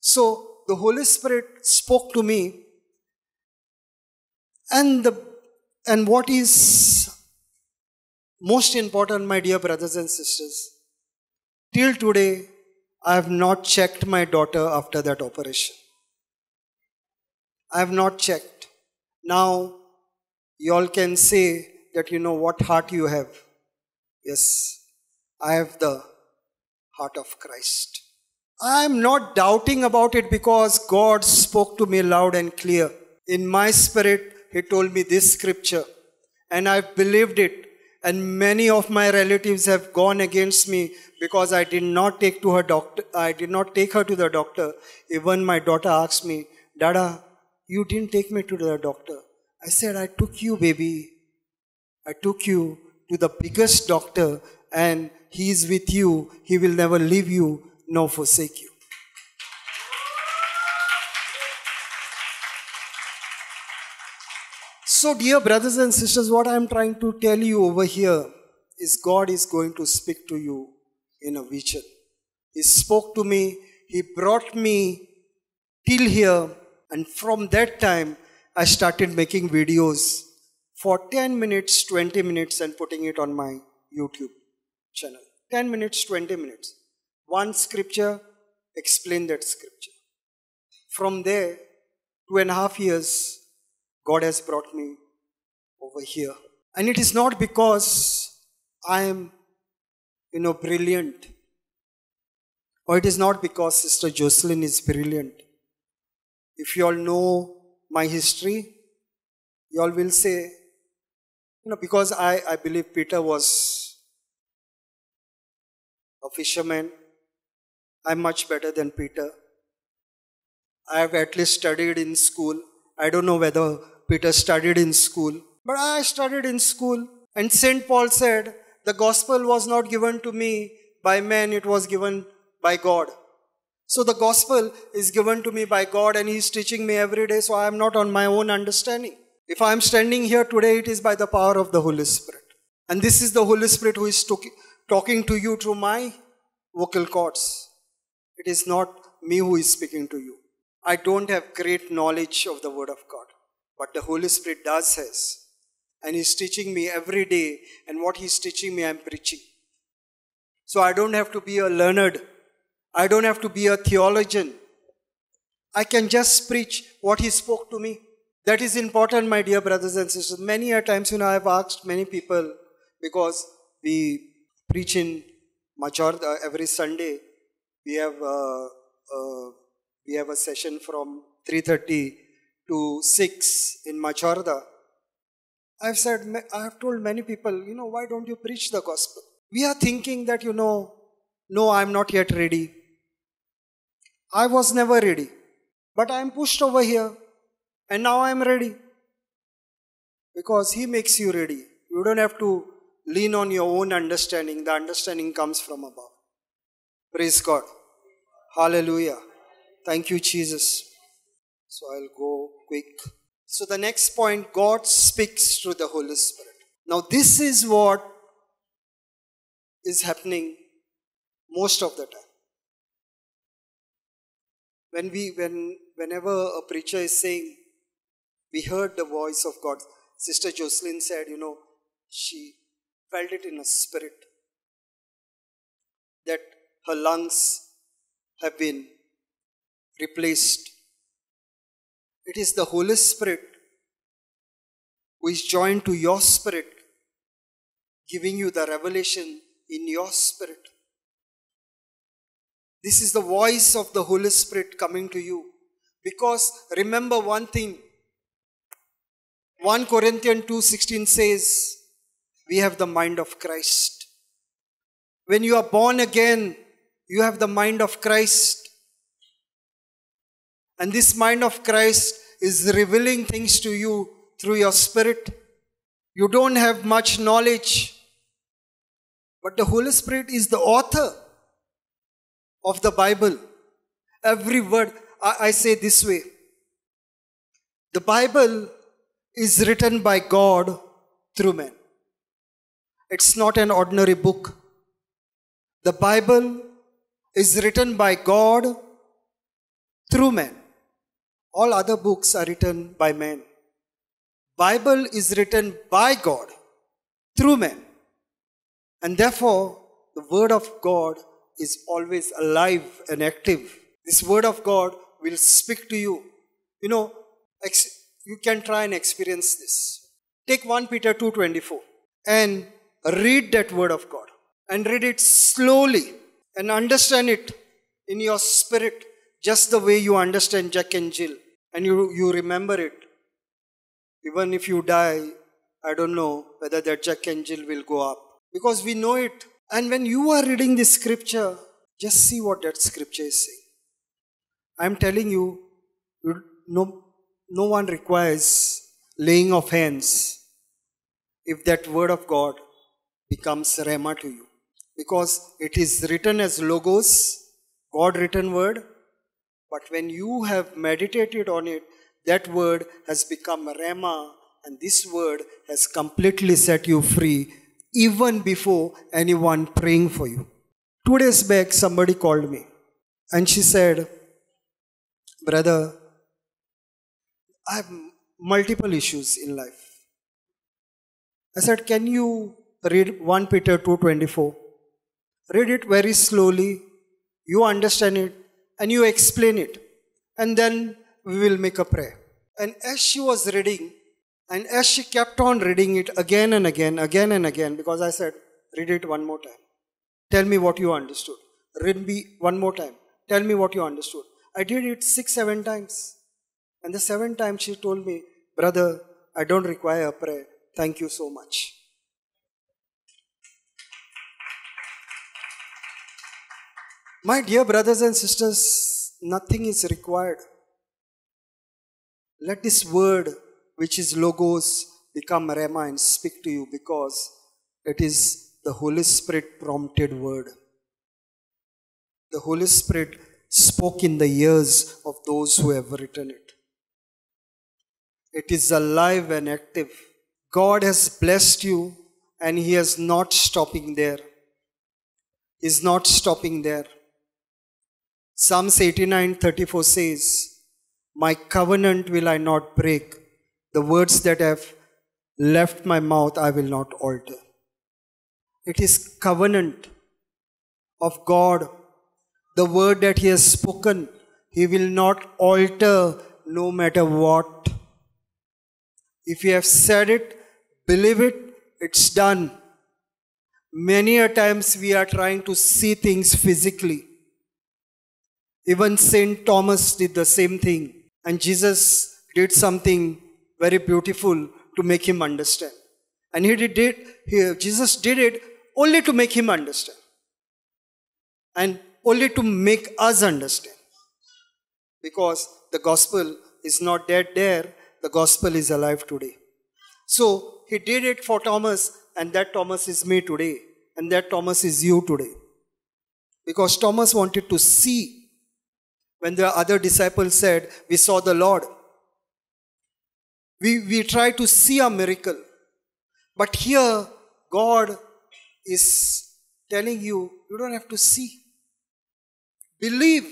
So the Holy Spirit spoke to me, and what is most important, my dear brothers and sisters, till today, I have not checked my daughter after that operation. I have not checked. Now, you all can say that you know what heart you have. Yes, I have the heart of Christ. I am not doubting about it because God spoke to me loud and clear. In my spirit, He told me this scripture and I believed it. And many of my relatives have gone against me because I did not take her to the doctor. Even my daughter asked me, Dada, you didn't take me to the doctor. I said, I took you, baby. I took you to the biggest doctor and He is with you. He will never leave you nor forsake you. So, dear brothers and sisters, what I am trying to tell you over here is God is going to speak to you in a vision. He spoke to me. He brought me till here. And from that time, I started making videos for 10 minutes, 20 minutes and putting it on my YouTube channel. 10 minutes, 20 minutes. One scripture, explain that scripture. From there, 2.5 years, God has brought me over here. And it is not because I am, brilliant. Or it is not because Sister Jocelyn is brilliant. If you all know my history, you all will say, because I believe Peter was a fisherman. I'm much better than Peter. I have at least studied in school. I don't know whether Peter studied in school, but I studied in school. And St. Paul said, the gospel was not given to me by man, it was given by God. So the gospel is given to me by God and He is teaching me every day, so I am not on my own understanding. If I am standing here today, it is by the power of the Holy Spirit. And this is the Holy Spirit who is talking to you through my vocal cords. It is not me who is speaking to you. I don't have great knowledge of the Word of God, but the Holy Spirit has. And He's teaching me every day, and what He's teaching me, I'm preaching. So I don't have to be a learned. I don't have to be a theologian. I can just preach what He spoke to me. That is important, my dear brothers and sisters. Many a times, I have asked many people, because we preach in Majorda every Sunday. We have a session from 3:30 to 6 in Majorda. I have told many people, why don't you preach the gospel? We are thinking that, no, I'm not yet ready. I was never ready. But I am pushed over here and now I am ready. Because He makes you ready. You don't have to lean on your own understanding. The understanding comes from above. Praise God. Hallelujah. Thank you, Jesus. So I'll go quick. So the next point, God speaks through the Holy Spirit. Now this is what is happening most of the time. Whenever a preacher is saying, we heard the voice of God. Sister Jocelyn said, she felt it in her spirit that her lungs have been replaced. It is the Holy Spirit who is joined to your spirit, giving you the revelation in your spirit. This is the voice of the Holy Spirit coming to you. Because remember one thing, 1 Corinthians 2:16 says, we have the mind of Christ. When you are born again, you have the mind of Christ. And this mind of Christ is revealing things to you through your spirit. You don't have much knowledge, but the Holy Spirit is the author of the Bible. Every word, I say this way. The Bible is written by God through men. It's not an ordinary book. The Bible is written by God through men. All other books are written by men. Bible is written by God through men. And therefore, the word of God is always alive and active. This word of God will speak to you. You can try and experience this. Take 1 Peter 2:24 and read that word of God. And read it slowly and understand it in your spirit, just the way you understand Jack and Jill. And you remember it. Even if you die, I don't know whether that Jack and Jill will go up. Because we know it. And when you are reading this scripture, just see what that scripture is saying. I am telling you, no one requires laying of hands if that word of God becomes Rhema to you. Because it is written as logos, God written word. But when you have meditated on it, that word has become Rhema, and this word has completely set you free even before anyone praying for you. 2 days back, somebody called me and she said, brother, I have multiple issues in life. I said, can you read 1 Peter 2:24? Read it very slowly, you understand it, and you explain it. And then we will make a prayer. And as she was reading, and as she kept on reading it again and again, because I said, read it one more time. Tell me what you understood. Read me one more time. Tell me what you understood. I did it 6-7 times. And the 7th time she told me, brother, I don't require a prayer. Thank you so much. My dear brothers and sisters, nothing is required. Let this word, which is logos, become Rhema and speak to you, because it is the Holy Spirit prompted word. The Holy Spirit spoke in the ears of those who have written it. It is alive and active. God has blessed you, and He is not stopping there. He is not stopping there. Psalms 89:34 says, my covenant will I not break. The words that have left my mouth I will not alter. It is covenant of God. The word that He has spoken, He will not alter no matter what. If you have said it, believe it, it's done. Many a times we are trying to see things physically. Even Saint Thomas did the same thing. And Jesus did something very beautiful to make him understand. And Jesus did it only to make him understand. And only to make us understand. Because the gospel is not dead there, the gospel is alive today. So he did it for Thomas, and that Thomas is me today, and that Thomas is you today. Because Thomas wanted to see. When the other disciples said, we saw the Lord. We try to see a miracle. But here, God is telling you, you don't have to see. Believe.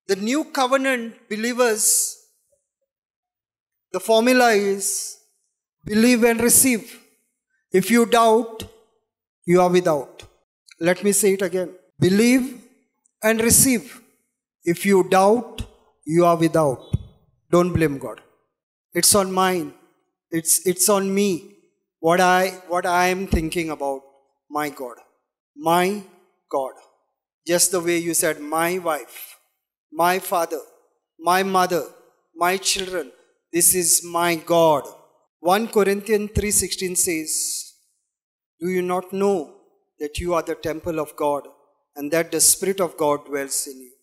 The new covenant believers, the formula is believe and receive. If you doubt, you are without. Let me say it again. Believe and receive. If you doubt, you are without. Don't blame God. It's on mine. It's on me. What I am thinking about my God. My God. Just the way you said, my wife, my father, my mother, my children. This is my God. 1 Corinthians 3:16 says, do you not know that you are the temple of God and that the Spirit of God dwells in you?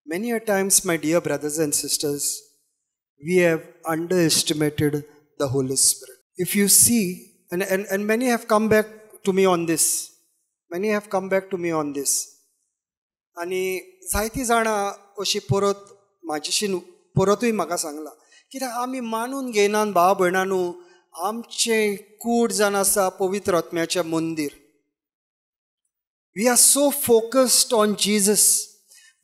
Many a times, my dear brothers and sisters, we have underestimated the Holy Spirit. If you see, and many have come back to me on this. Many have come back to me on this. आणि जायती जाणां अशी परतूय म्हाका सांगला कित्याक आमी मानून घेयनात भाव भयणांनो आमचें कूड जावन आसा पवित्र आत्म्याचें मंदिर. We are so focused on Jesus.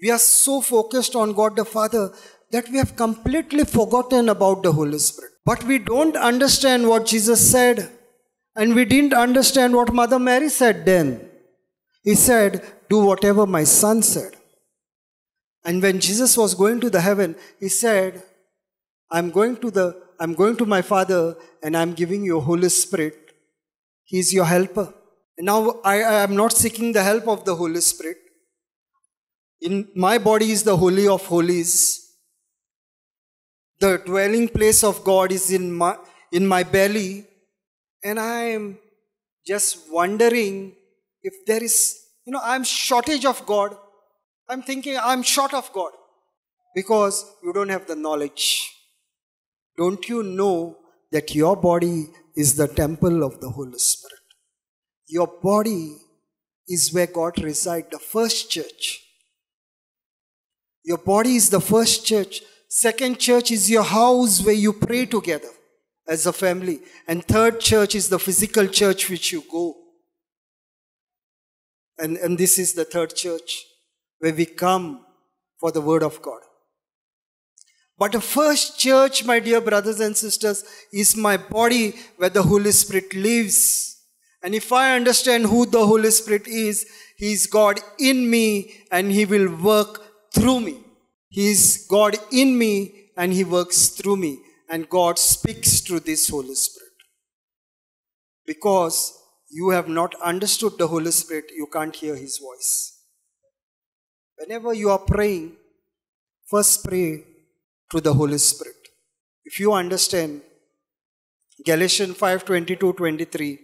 We are so focused on God the Father that we have completely forgotten about the Holy Spirit. But we don't understand what Jesus said, and we didn't understand what Mother Mary said then. He said, do whatever my son said. And when Jesus was going to the heaven, he said, I'm going to my Father, and I'm giving you Holy Spirit. He's your helper. And now I am not seeking the help of the Holy Spirit. In my body is the Holy of Holies. The dwelling place of God is in my belly. And I am just wondering if there is, I'm shortage of God. I'm thinking I'm short of God. Because you don't have the knowledge. Don't you know that your body is the temple of the Holy Spirit? Your body is where God resides, the first church. Your body is the first church. Second church is your house where you pray together as a family. And third church is the physical church which you go. And this is the third church where we come for the word of God. But the first church, my dear brothers and sisters, is my body where the Holy Spirit lives. And if I understand who the Holy Spirit is, He is God in me and He will work through me. He is God in me and He works through me. And God speaks through this Holy Spirit. Because you have not understood the Holy Spirit, you can't hear His voice. Whenever you are praying, first pray to the Holy Spirit. If you understand Galatians 5:22-23,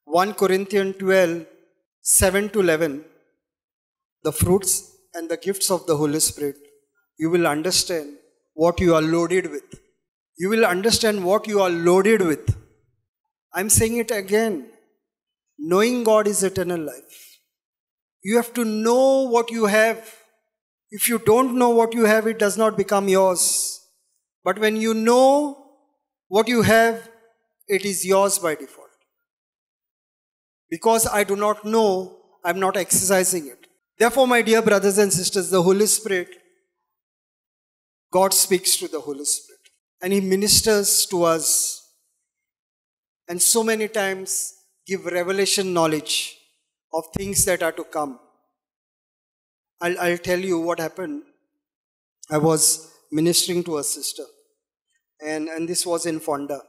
1 Corinthians 12:7-11, the fruits and the gifts of the Holy Spirit, you will understand what you are loaded with. You will understand what you are loaded with. I'm saying it again. Knowing God is eternal life. You have to know what you have. If you don't know what you have, it does not become yours. But when you know what you have, it is yours by default. Because I do not know, I'm not exercising it. Therefore, my dear brothers and sisters, the Holy Spirit, God speaks to the Holy Spirit. And He ministers to us. And so many times give revelation knowledge of things that are to come. I'll tell you what happened. I was ministering to a sister. And this was in Fonda.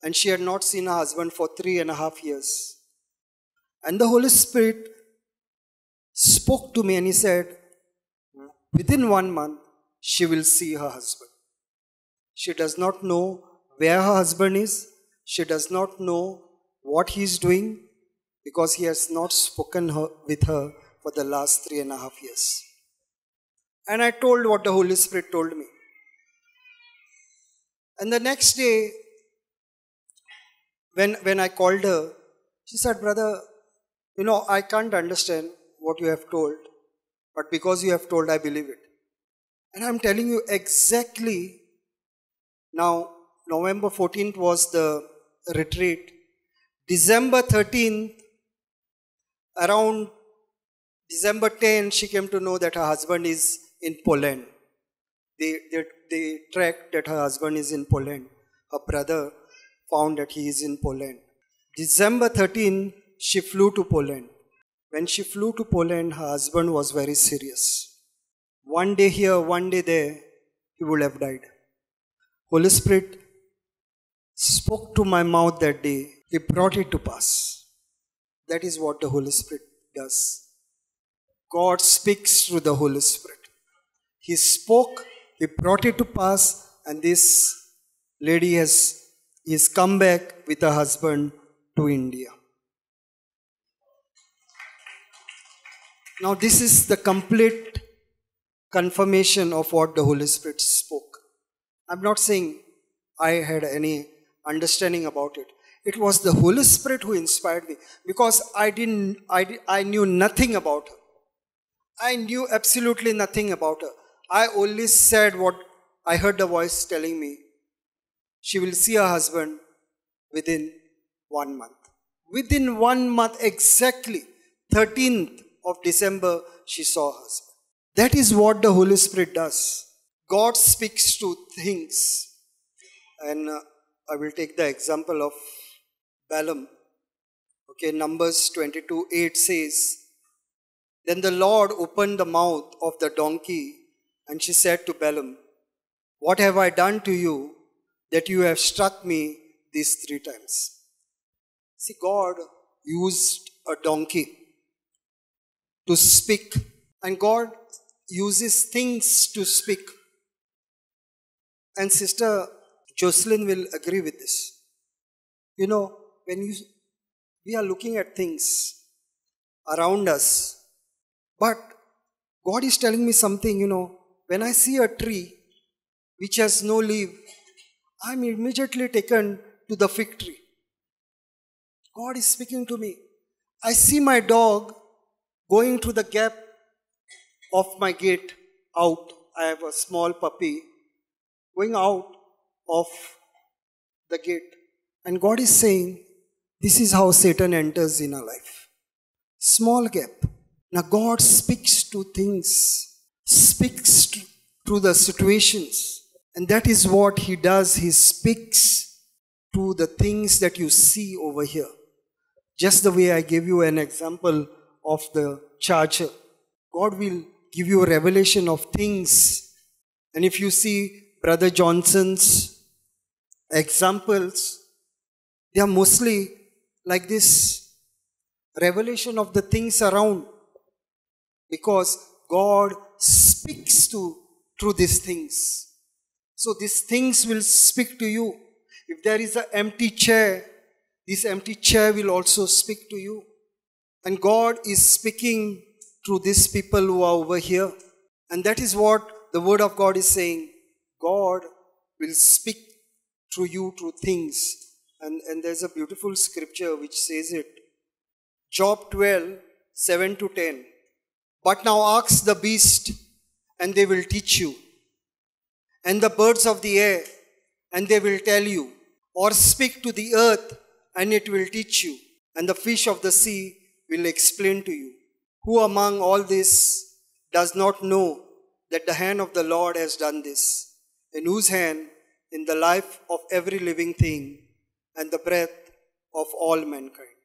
And she had not seen her husband for 3.5 years. And the Holy Spirit spoke to me and He said, within 1 month, she will see her husband. She does not know where her husband is. She does not know what he is doing because he has not spoken with her for the last 3.5 years. And I told what the Holy Spirit told me. And the next day, when I called her, she said, brother, I can't understand what you have told, but because you have told, I believe it. And I'm telling you exactly, now, November 14th was the retreat. December 13th, around December 10th, she came to know that her husband is in Poland. They tracked that her husband is in Poland. Her brother found that he is in Poland. December 13th, she flew to Poland. When she flew to Poland, her husband was very serious. One day here, one day there, he would have died. Holy Spirit spoke to my mouth that day. He brought it to pass. That is what the Holy Spirit does. God speaks through the Holy Spirit. He spoke, He brought it to pass, and this lady has come back with her husband to India. Now this is the complete confirmation of what the Holy Spirit spoke. I'm not saying I had any understanding about it. It was the Holy Spirit who inspired me, because I knew nothing about her. I knew absolutely nothing about her. I only said what I heard the voice telling me. She will see her husband within 1 month. Within 1 month exactly, 13th of December, she saw her husband. That is what the Holy Spirit does. God speaks to things. And I will take the example of Balaam. Okay, Numbers 22:8 says, then the Lord opened the mouth of the donkey, and she said to Balaam, what have I done to you that you have struck me these 3 times? See, God used a donkey to speak, and God uses things to speak. And Sister Jocelyn will agree with this. When we are looking at things around us, but God is telling me something, when I see a tree which has no leaf, I'm immediately taken to the fig tree. God is speaking to me. I see my dog going through the gap of my gate out. I have a small puppy going out of the gate. And God is saying, this is how Satan enters in our life. Small gap. Now God speaks to things, speaks to the situations. And that is what He does. He speaks to the things that you see over here. Just the way I gave you an example of the charger. God will give you a revelation of things. And if you see Brother Johnson's examples, they are mostly like this revelation of the things around. Because God speaks through these things. So these things will speak to you. If there is an empty chair, this empty chair will also speak to you. And God is speaking through these people who are over here. And that is what the Word of God is saying. God will speak through you through things. And there's a beautiful scripture which says it. Job 12:7-10. But now ask the beast, and they will teach you, and the birds of the air, and they will tell you, or speak to the earth, and it will teach you, and the fish of the sea will explain to you. Who among all this does not know that the hand of the Lord has done this, in whose hand in the life of every living thing, and the breath of all mankind?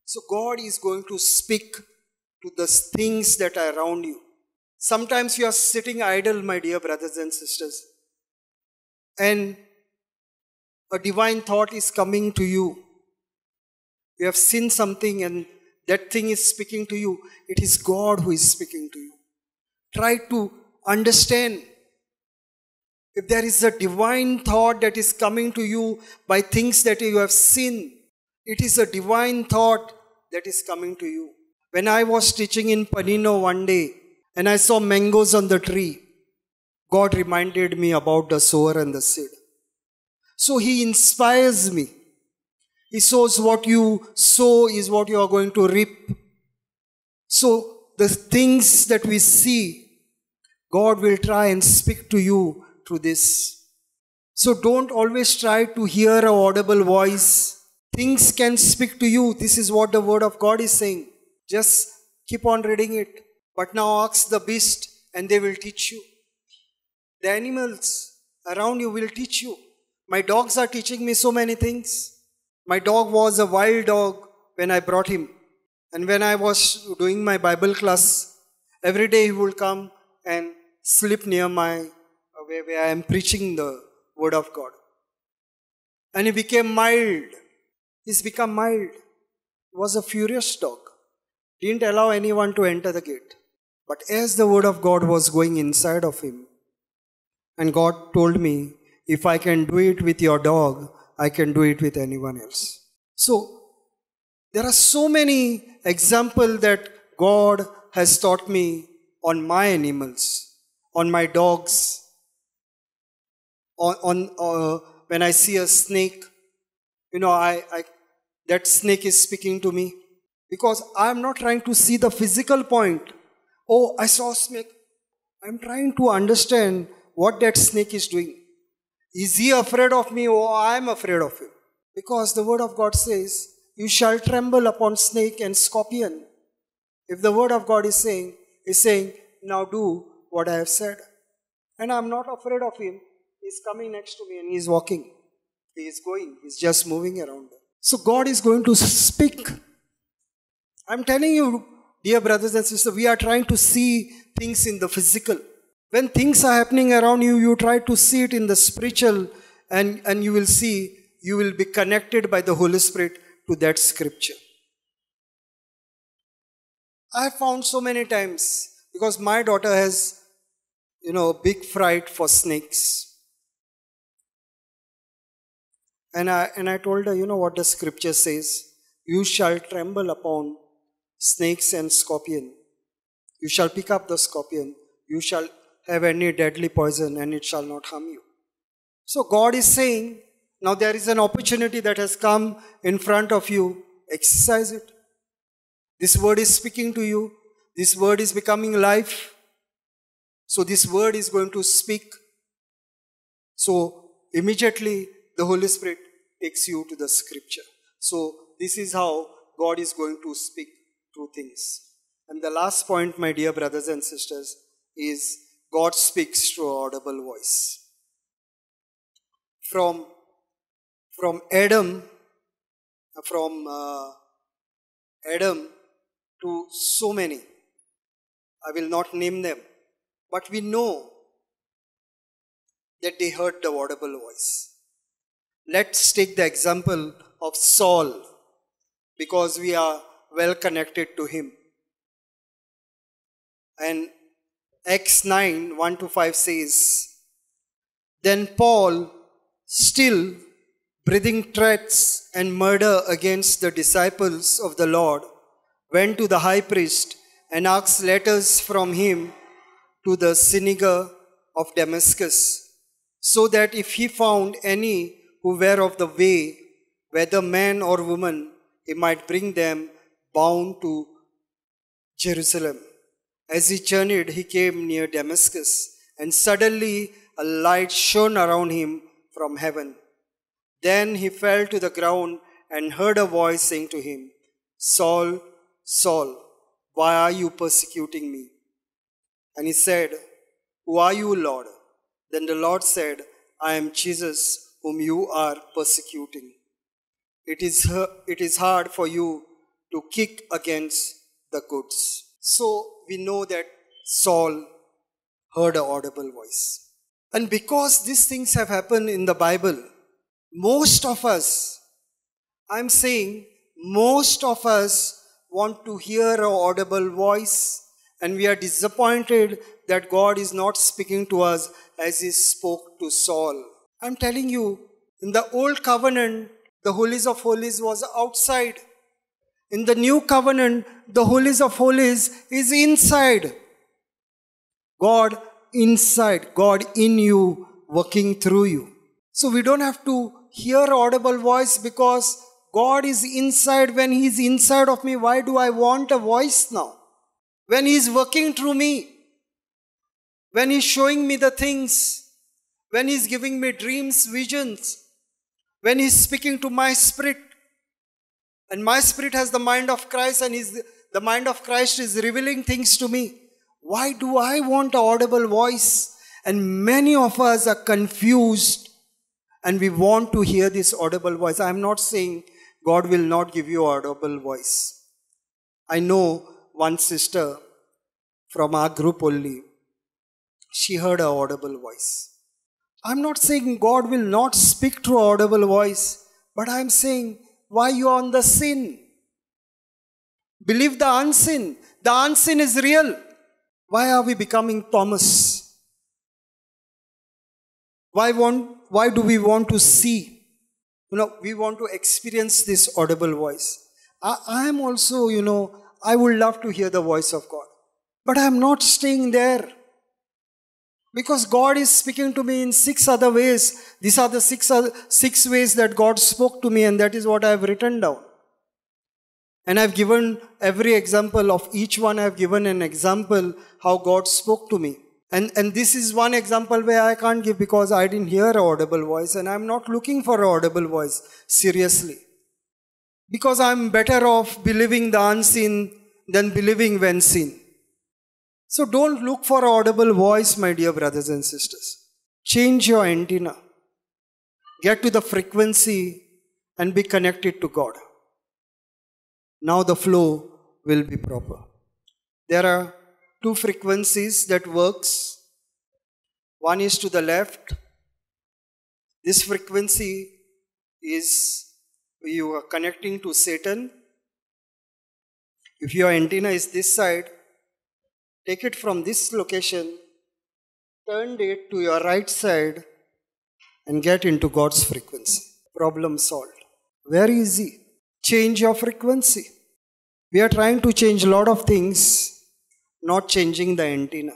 So God is going to speak to the things that are around you. Sometimes you are sitting idle, my dear brothers and sisters, and a divine thought is coming to you. You have seen something and that thing is speaking to you. It is God who is speaking to you. Try to understand. If there is a divine thought that is coming to you by things that you have seen, it is a divine thought that is coming to you. When I was teaching in Panino one day, and I saw mangoes on the tree, God reminded me about the sower and the seed. So He inspires me. He shows what you sow is what you are going to reap. So the things that we see, God will try and speak to you through this. So don't always try to hear an audible voice. Things can speak to you. This is what the Word of God is saying. Just keep on reading it. But now ask the beast and they will teach you. The animals around you will teach you. My dogs are teaching me so many things. My dog was a wild dog when I brought him. And when I was doing my Bible class, every day he would come and sleep near where I am preaching the Word of God. And he became mild. He's become mild. He was a furious dog. Didn't allow anyone to enter the gate. But as the Word of God was going inside of him, and God told me, if I can do it with your dog, I can do it with anyone else. So, there are so many examples that God has taught me on my animals, on my dogs, when I see a snake, that snake is speaking to me. Because I am not trying to see the physical point. Oh, I saw a snake. I am trying to understand what that snake is doing. Is he afraid of me or I am afraid of him? Because the Word of God says, you shall tremble upon snake and scorpion. If the Word of God is saying, now do what I have said. And I am not afraid of him. He is coming next to me and he is walking. He is going. He is just moving around. So God is going to speak. I am telling you, dear brothers and sisters, we are trying to see things in the physical. When things are happening around you, you try to see it in the spiritual, and you will see, you will be connected by the Holy Spirit to that scripture. I have found so many times, because my daughter has, a big fright for snakes. And I told her, what the scripture says? You shall tremble upon snakes and scorpion. You shall pick up the scorpion. You shall have any deadly poison and it shall not harm you. So God is saying, now there is an opportunity that has come in front of you. Exercise it. This word is speaking to you. This word is becoming life. So this word is going to speak. So immediately the Holy Spirit takes you to the scripture. So this is how God is going to speak through things. And the last point, my dear brothers and sisters, is God speaks through audible voice. From Adam to so many. I will not name them. But we know that they heard the audible voice. Let's take the example of Saul, because we are well connected to him. And Acts 9, 1-5 says, Then Paul, still breathing threats and murder against the disciples of the Lord, went to the high priest and asked letters from him to the synagogue of Damascus, so that if he found any who were of the way, whether man or woman, he might bring them bound to Jerusalem. As he journeyed, he came near Damascus, and suddenly a light shone around him from heaven. Then he fell to the ground and heard a voice saying to him, Saul, Saul, why are you persecuting me? And he said, Who are you, Lord? Then the Lord said, I am Jesus, whom you are persecuting. It is hard for you to kick against the goods. So we know that Saul heard an audible voice. And because these things have happened in the Bible, most of us want to hear an audible voice, and we are disappointed that God is not speaking to us as he spoke to Saul. I'm telling you, in the old covenant, the holies of holies was outside. In the new covenant, the holies of holies is inside. God inside, God in you, working through you. So we don't have to hear audible voice because God is inside. When He's inside of me, why do I want a voice now? When He's working through me, when He's showing me the things, when He's giving me dreams, visions, when He's speaking to my spirit, and my spirit has the mind of Christ, and the mind of Christ is revealing things to me. Why do I want an audible voice? And many of us are confused and we want to hear this audible voice. I am not saying God will not give you audible voice. I know one sister from our group only. She heard an audible voice. I'm not saying God will not speak through audible voice, but I'm saying, why you are on the sin? Believe the unseen. The unseen is real. Why are we becoming Thomas? Why do we want to see? We want to experience this audible voice. I am also, I would love to hear the voice of God. But I am not staying there. Because God is speaking to me in 6 other ways. These are the six ways that God spoke to me, and that is what I have written down. And I have given every example of each one. I have given an example how God spoke to me. And this is one example where I can't give because I didn't hear an audible voice, and I'm not looking for an audible voice, seriously. Because I'm better off believing the unseen than believing when seen. So don't look for an audible voice, my dear brothers and sisters. Change your antenna. Get to the frequency and be connected to God. Now the flow will be proper. There are 2 frequencies that works. One is to the left. This frequency is you are connecting to Satan. If your antenna is this side, take it from this location, turn it to your right side and get into God's frequency. Problem solved. Very easy. Change your frequency. We are trying to change a lot of things, not changing the antenna.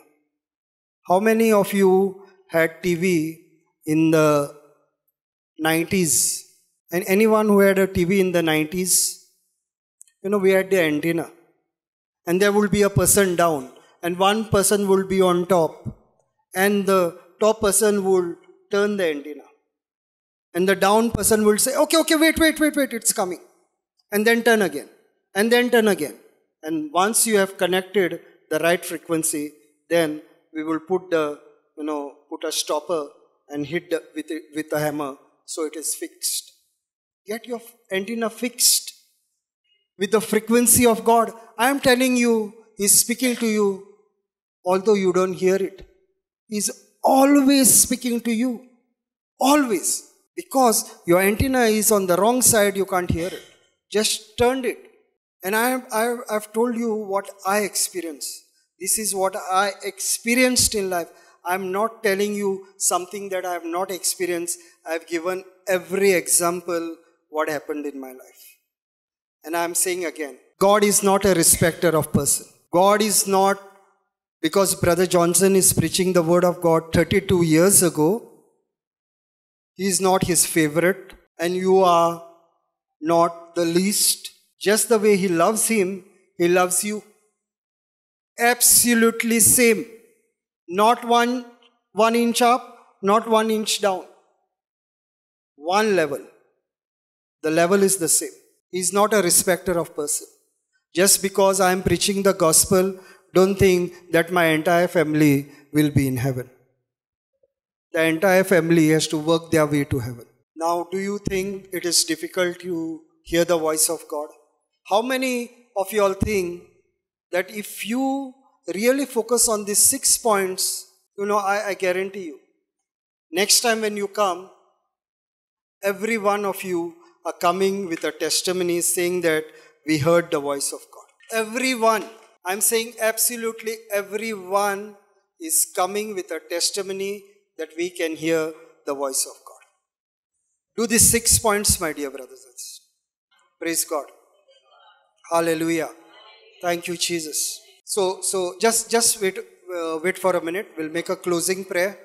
How many of you had TV in the 90s? And anyone who had a TV in the 90s? We had the antenna. And there will be a person down. And one person will be on top. And the top person will turn the antenna. And the down person will say, okay, wait, it's coming. And then turn again. And then turn again. And once you have connected the right frequency, then we will put a stopper and hit with a hammer so it is fixed. Get your antenna fixed with the frequency of God. I am telling you, He's speaking to you, although you don't hear it. He's always speaking to you. Always. Because your antenna is on the wrong side, you can't hear it. Just turn it. And I've told you what I experienced. This is what I experienced in life. I'm not telling you something that I have not experienced. I've given every example what happened in my life. And I'm saying again, God is not a respecter of person. God is not, because Brother Johnson is preaching the word of God 32 years ago, he is not his favorite, and you are not the least. Just the way he loves him, he loves you. Absolutely same. Not one inch up, not 1 inch down. One level. The level is the same. He is not a respecter of person. Just because I am preaching the gospel, don't think that my entire family will be in heaven. The entire family has to work their way to heaven. Now, do you think it is difficult to hear the voice of God? How many of you all think that if you really focus on these 6 points, I guarantee you, next time when you come, every one of you are coming with a testimony saying that we heard the voice of God. Everyone, I'm saying absolutely everyone is coming with a testimony that we can hear the voice of God. Do these 6 points, my dear brothers and sisters. Praise God. Hallelujah. Thank you, Jesus. So just wait wait for a minute. We'll make a closing prayer.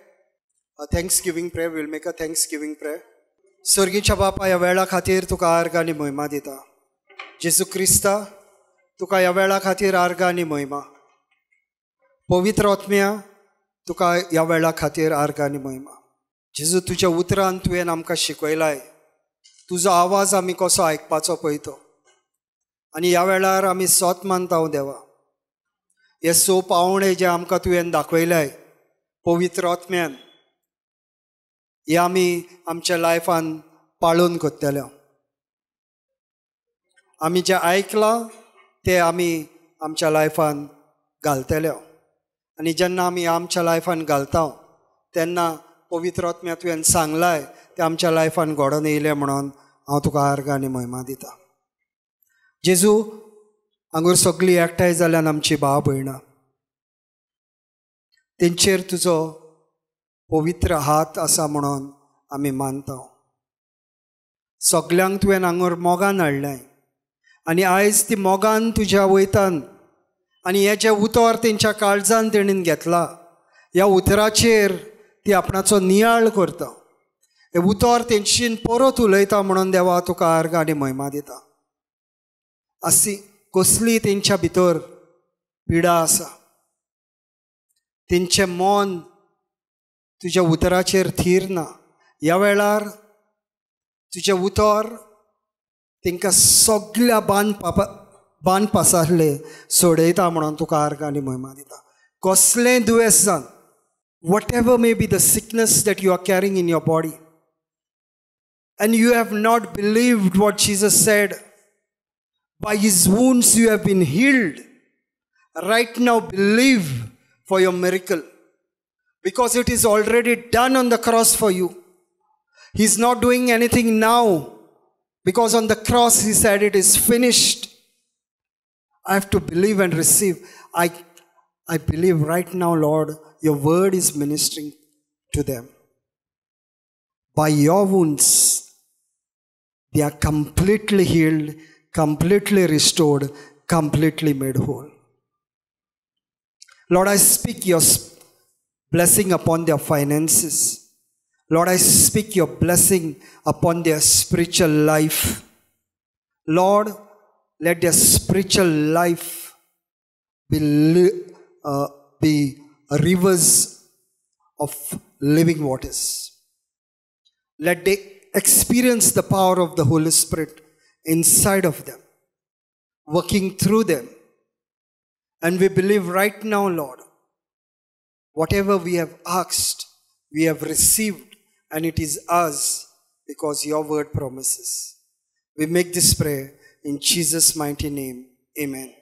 A thanksgiving prayer. We'll make a thanksgiving prayer. स्वर्गीच्या बापा ह्या वेळा खातीर तुका आर्ग आनी महिमा दिता. जेजू Crysta तुका ह्या वेळा खातीर आर्ग आनी महिमा. पवित्र आत्म्या तुका ह्या वेळा खातीर आर्ग आनी महिमा. जेजू तुज्या उतरान तुवें आमकां शिकयलाय तुजो आवाज आमी कसो आयकपाचो पळयतो. आनी ह्या वेळार आमी सोत मानता देवा. हे 6 पावणे जे आमकां तुवें दाखयल्याय पवित्र आत्म्यान हे आमी आमच्या लायफान पाळून करतले. आमी जें आयकलां तें आमी आमच्या लायफान घालतले. आनी जेन्ना आमी आमच्या लायफान घालता तेन्ना पवित्र आत्म्या तुवें सांगलाय तें आमच्या लायफान घडोवन येयलें म्हणून हांव तुका आर्ग आनी महिमा दिता. जेजू हांगूर सगळीं एकठांय जाल्यान आमची भाव भयणां तेंचेर तुजो पवित्र हात आसा म्हणून आमी मानता. सगल्यांक तुवें हांगूर मोगान हाडलें आनी आयज ती मोगान तुज्या वयतान आनी हें जें उतर तेंच्या काळजान तेणीन घेतला ह्या उतराचेर ती आपणाचो नियाळ करता. हें उतर तेंचीन परत उलयता म्हणून देवा तुका आर्ग आनी महिमा दिता. अशी कसली तेंच्या भितर पिडा आसा तेंचें मन तुज्या उतराचेर थीर ना. ह्या वेळार तुजें उतर तांकां सगळ्या बांद पासारले सोडयता म्हणून तुका आर्ग आनी महिमा दिता. कसलेंय दुयेंस जावन whatever may be the sickness that you are carrying in your body and you have not believed what Jesus said, by his wounds you have been healed. Right now believe for your miracle. Because it is already done on the cross for you. He's not doing anything now. Because on the cross he said it is finished. I have to believe and receive. I believe right now, Lord, your word is ministering to them. By your wounds, they are completely healed, completely restored, completely made whole. Lord, I speak your blessing upon their finances. Lord, I speak your blessing upon their spiritual life. Lord, let their spiritual life be rivers of living waters. Let they experience the power of the Holy Spirit inside of them, working through them. And we believe right now, Lord, whatever we have asked, we have received, and it is ours because your word promises. We make this prayer in Jesus' mighty name. Amen.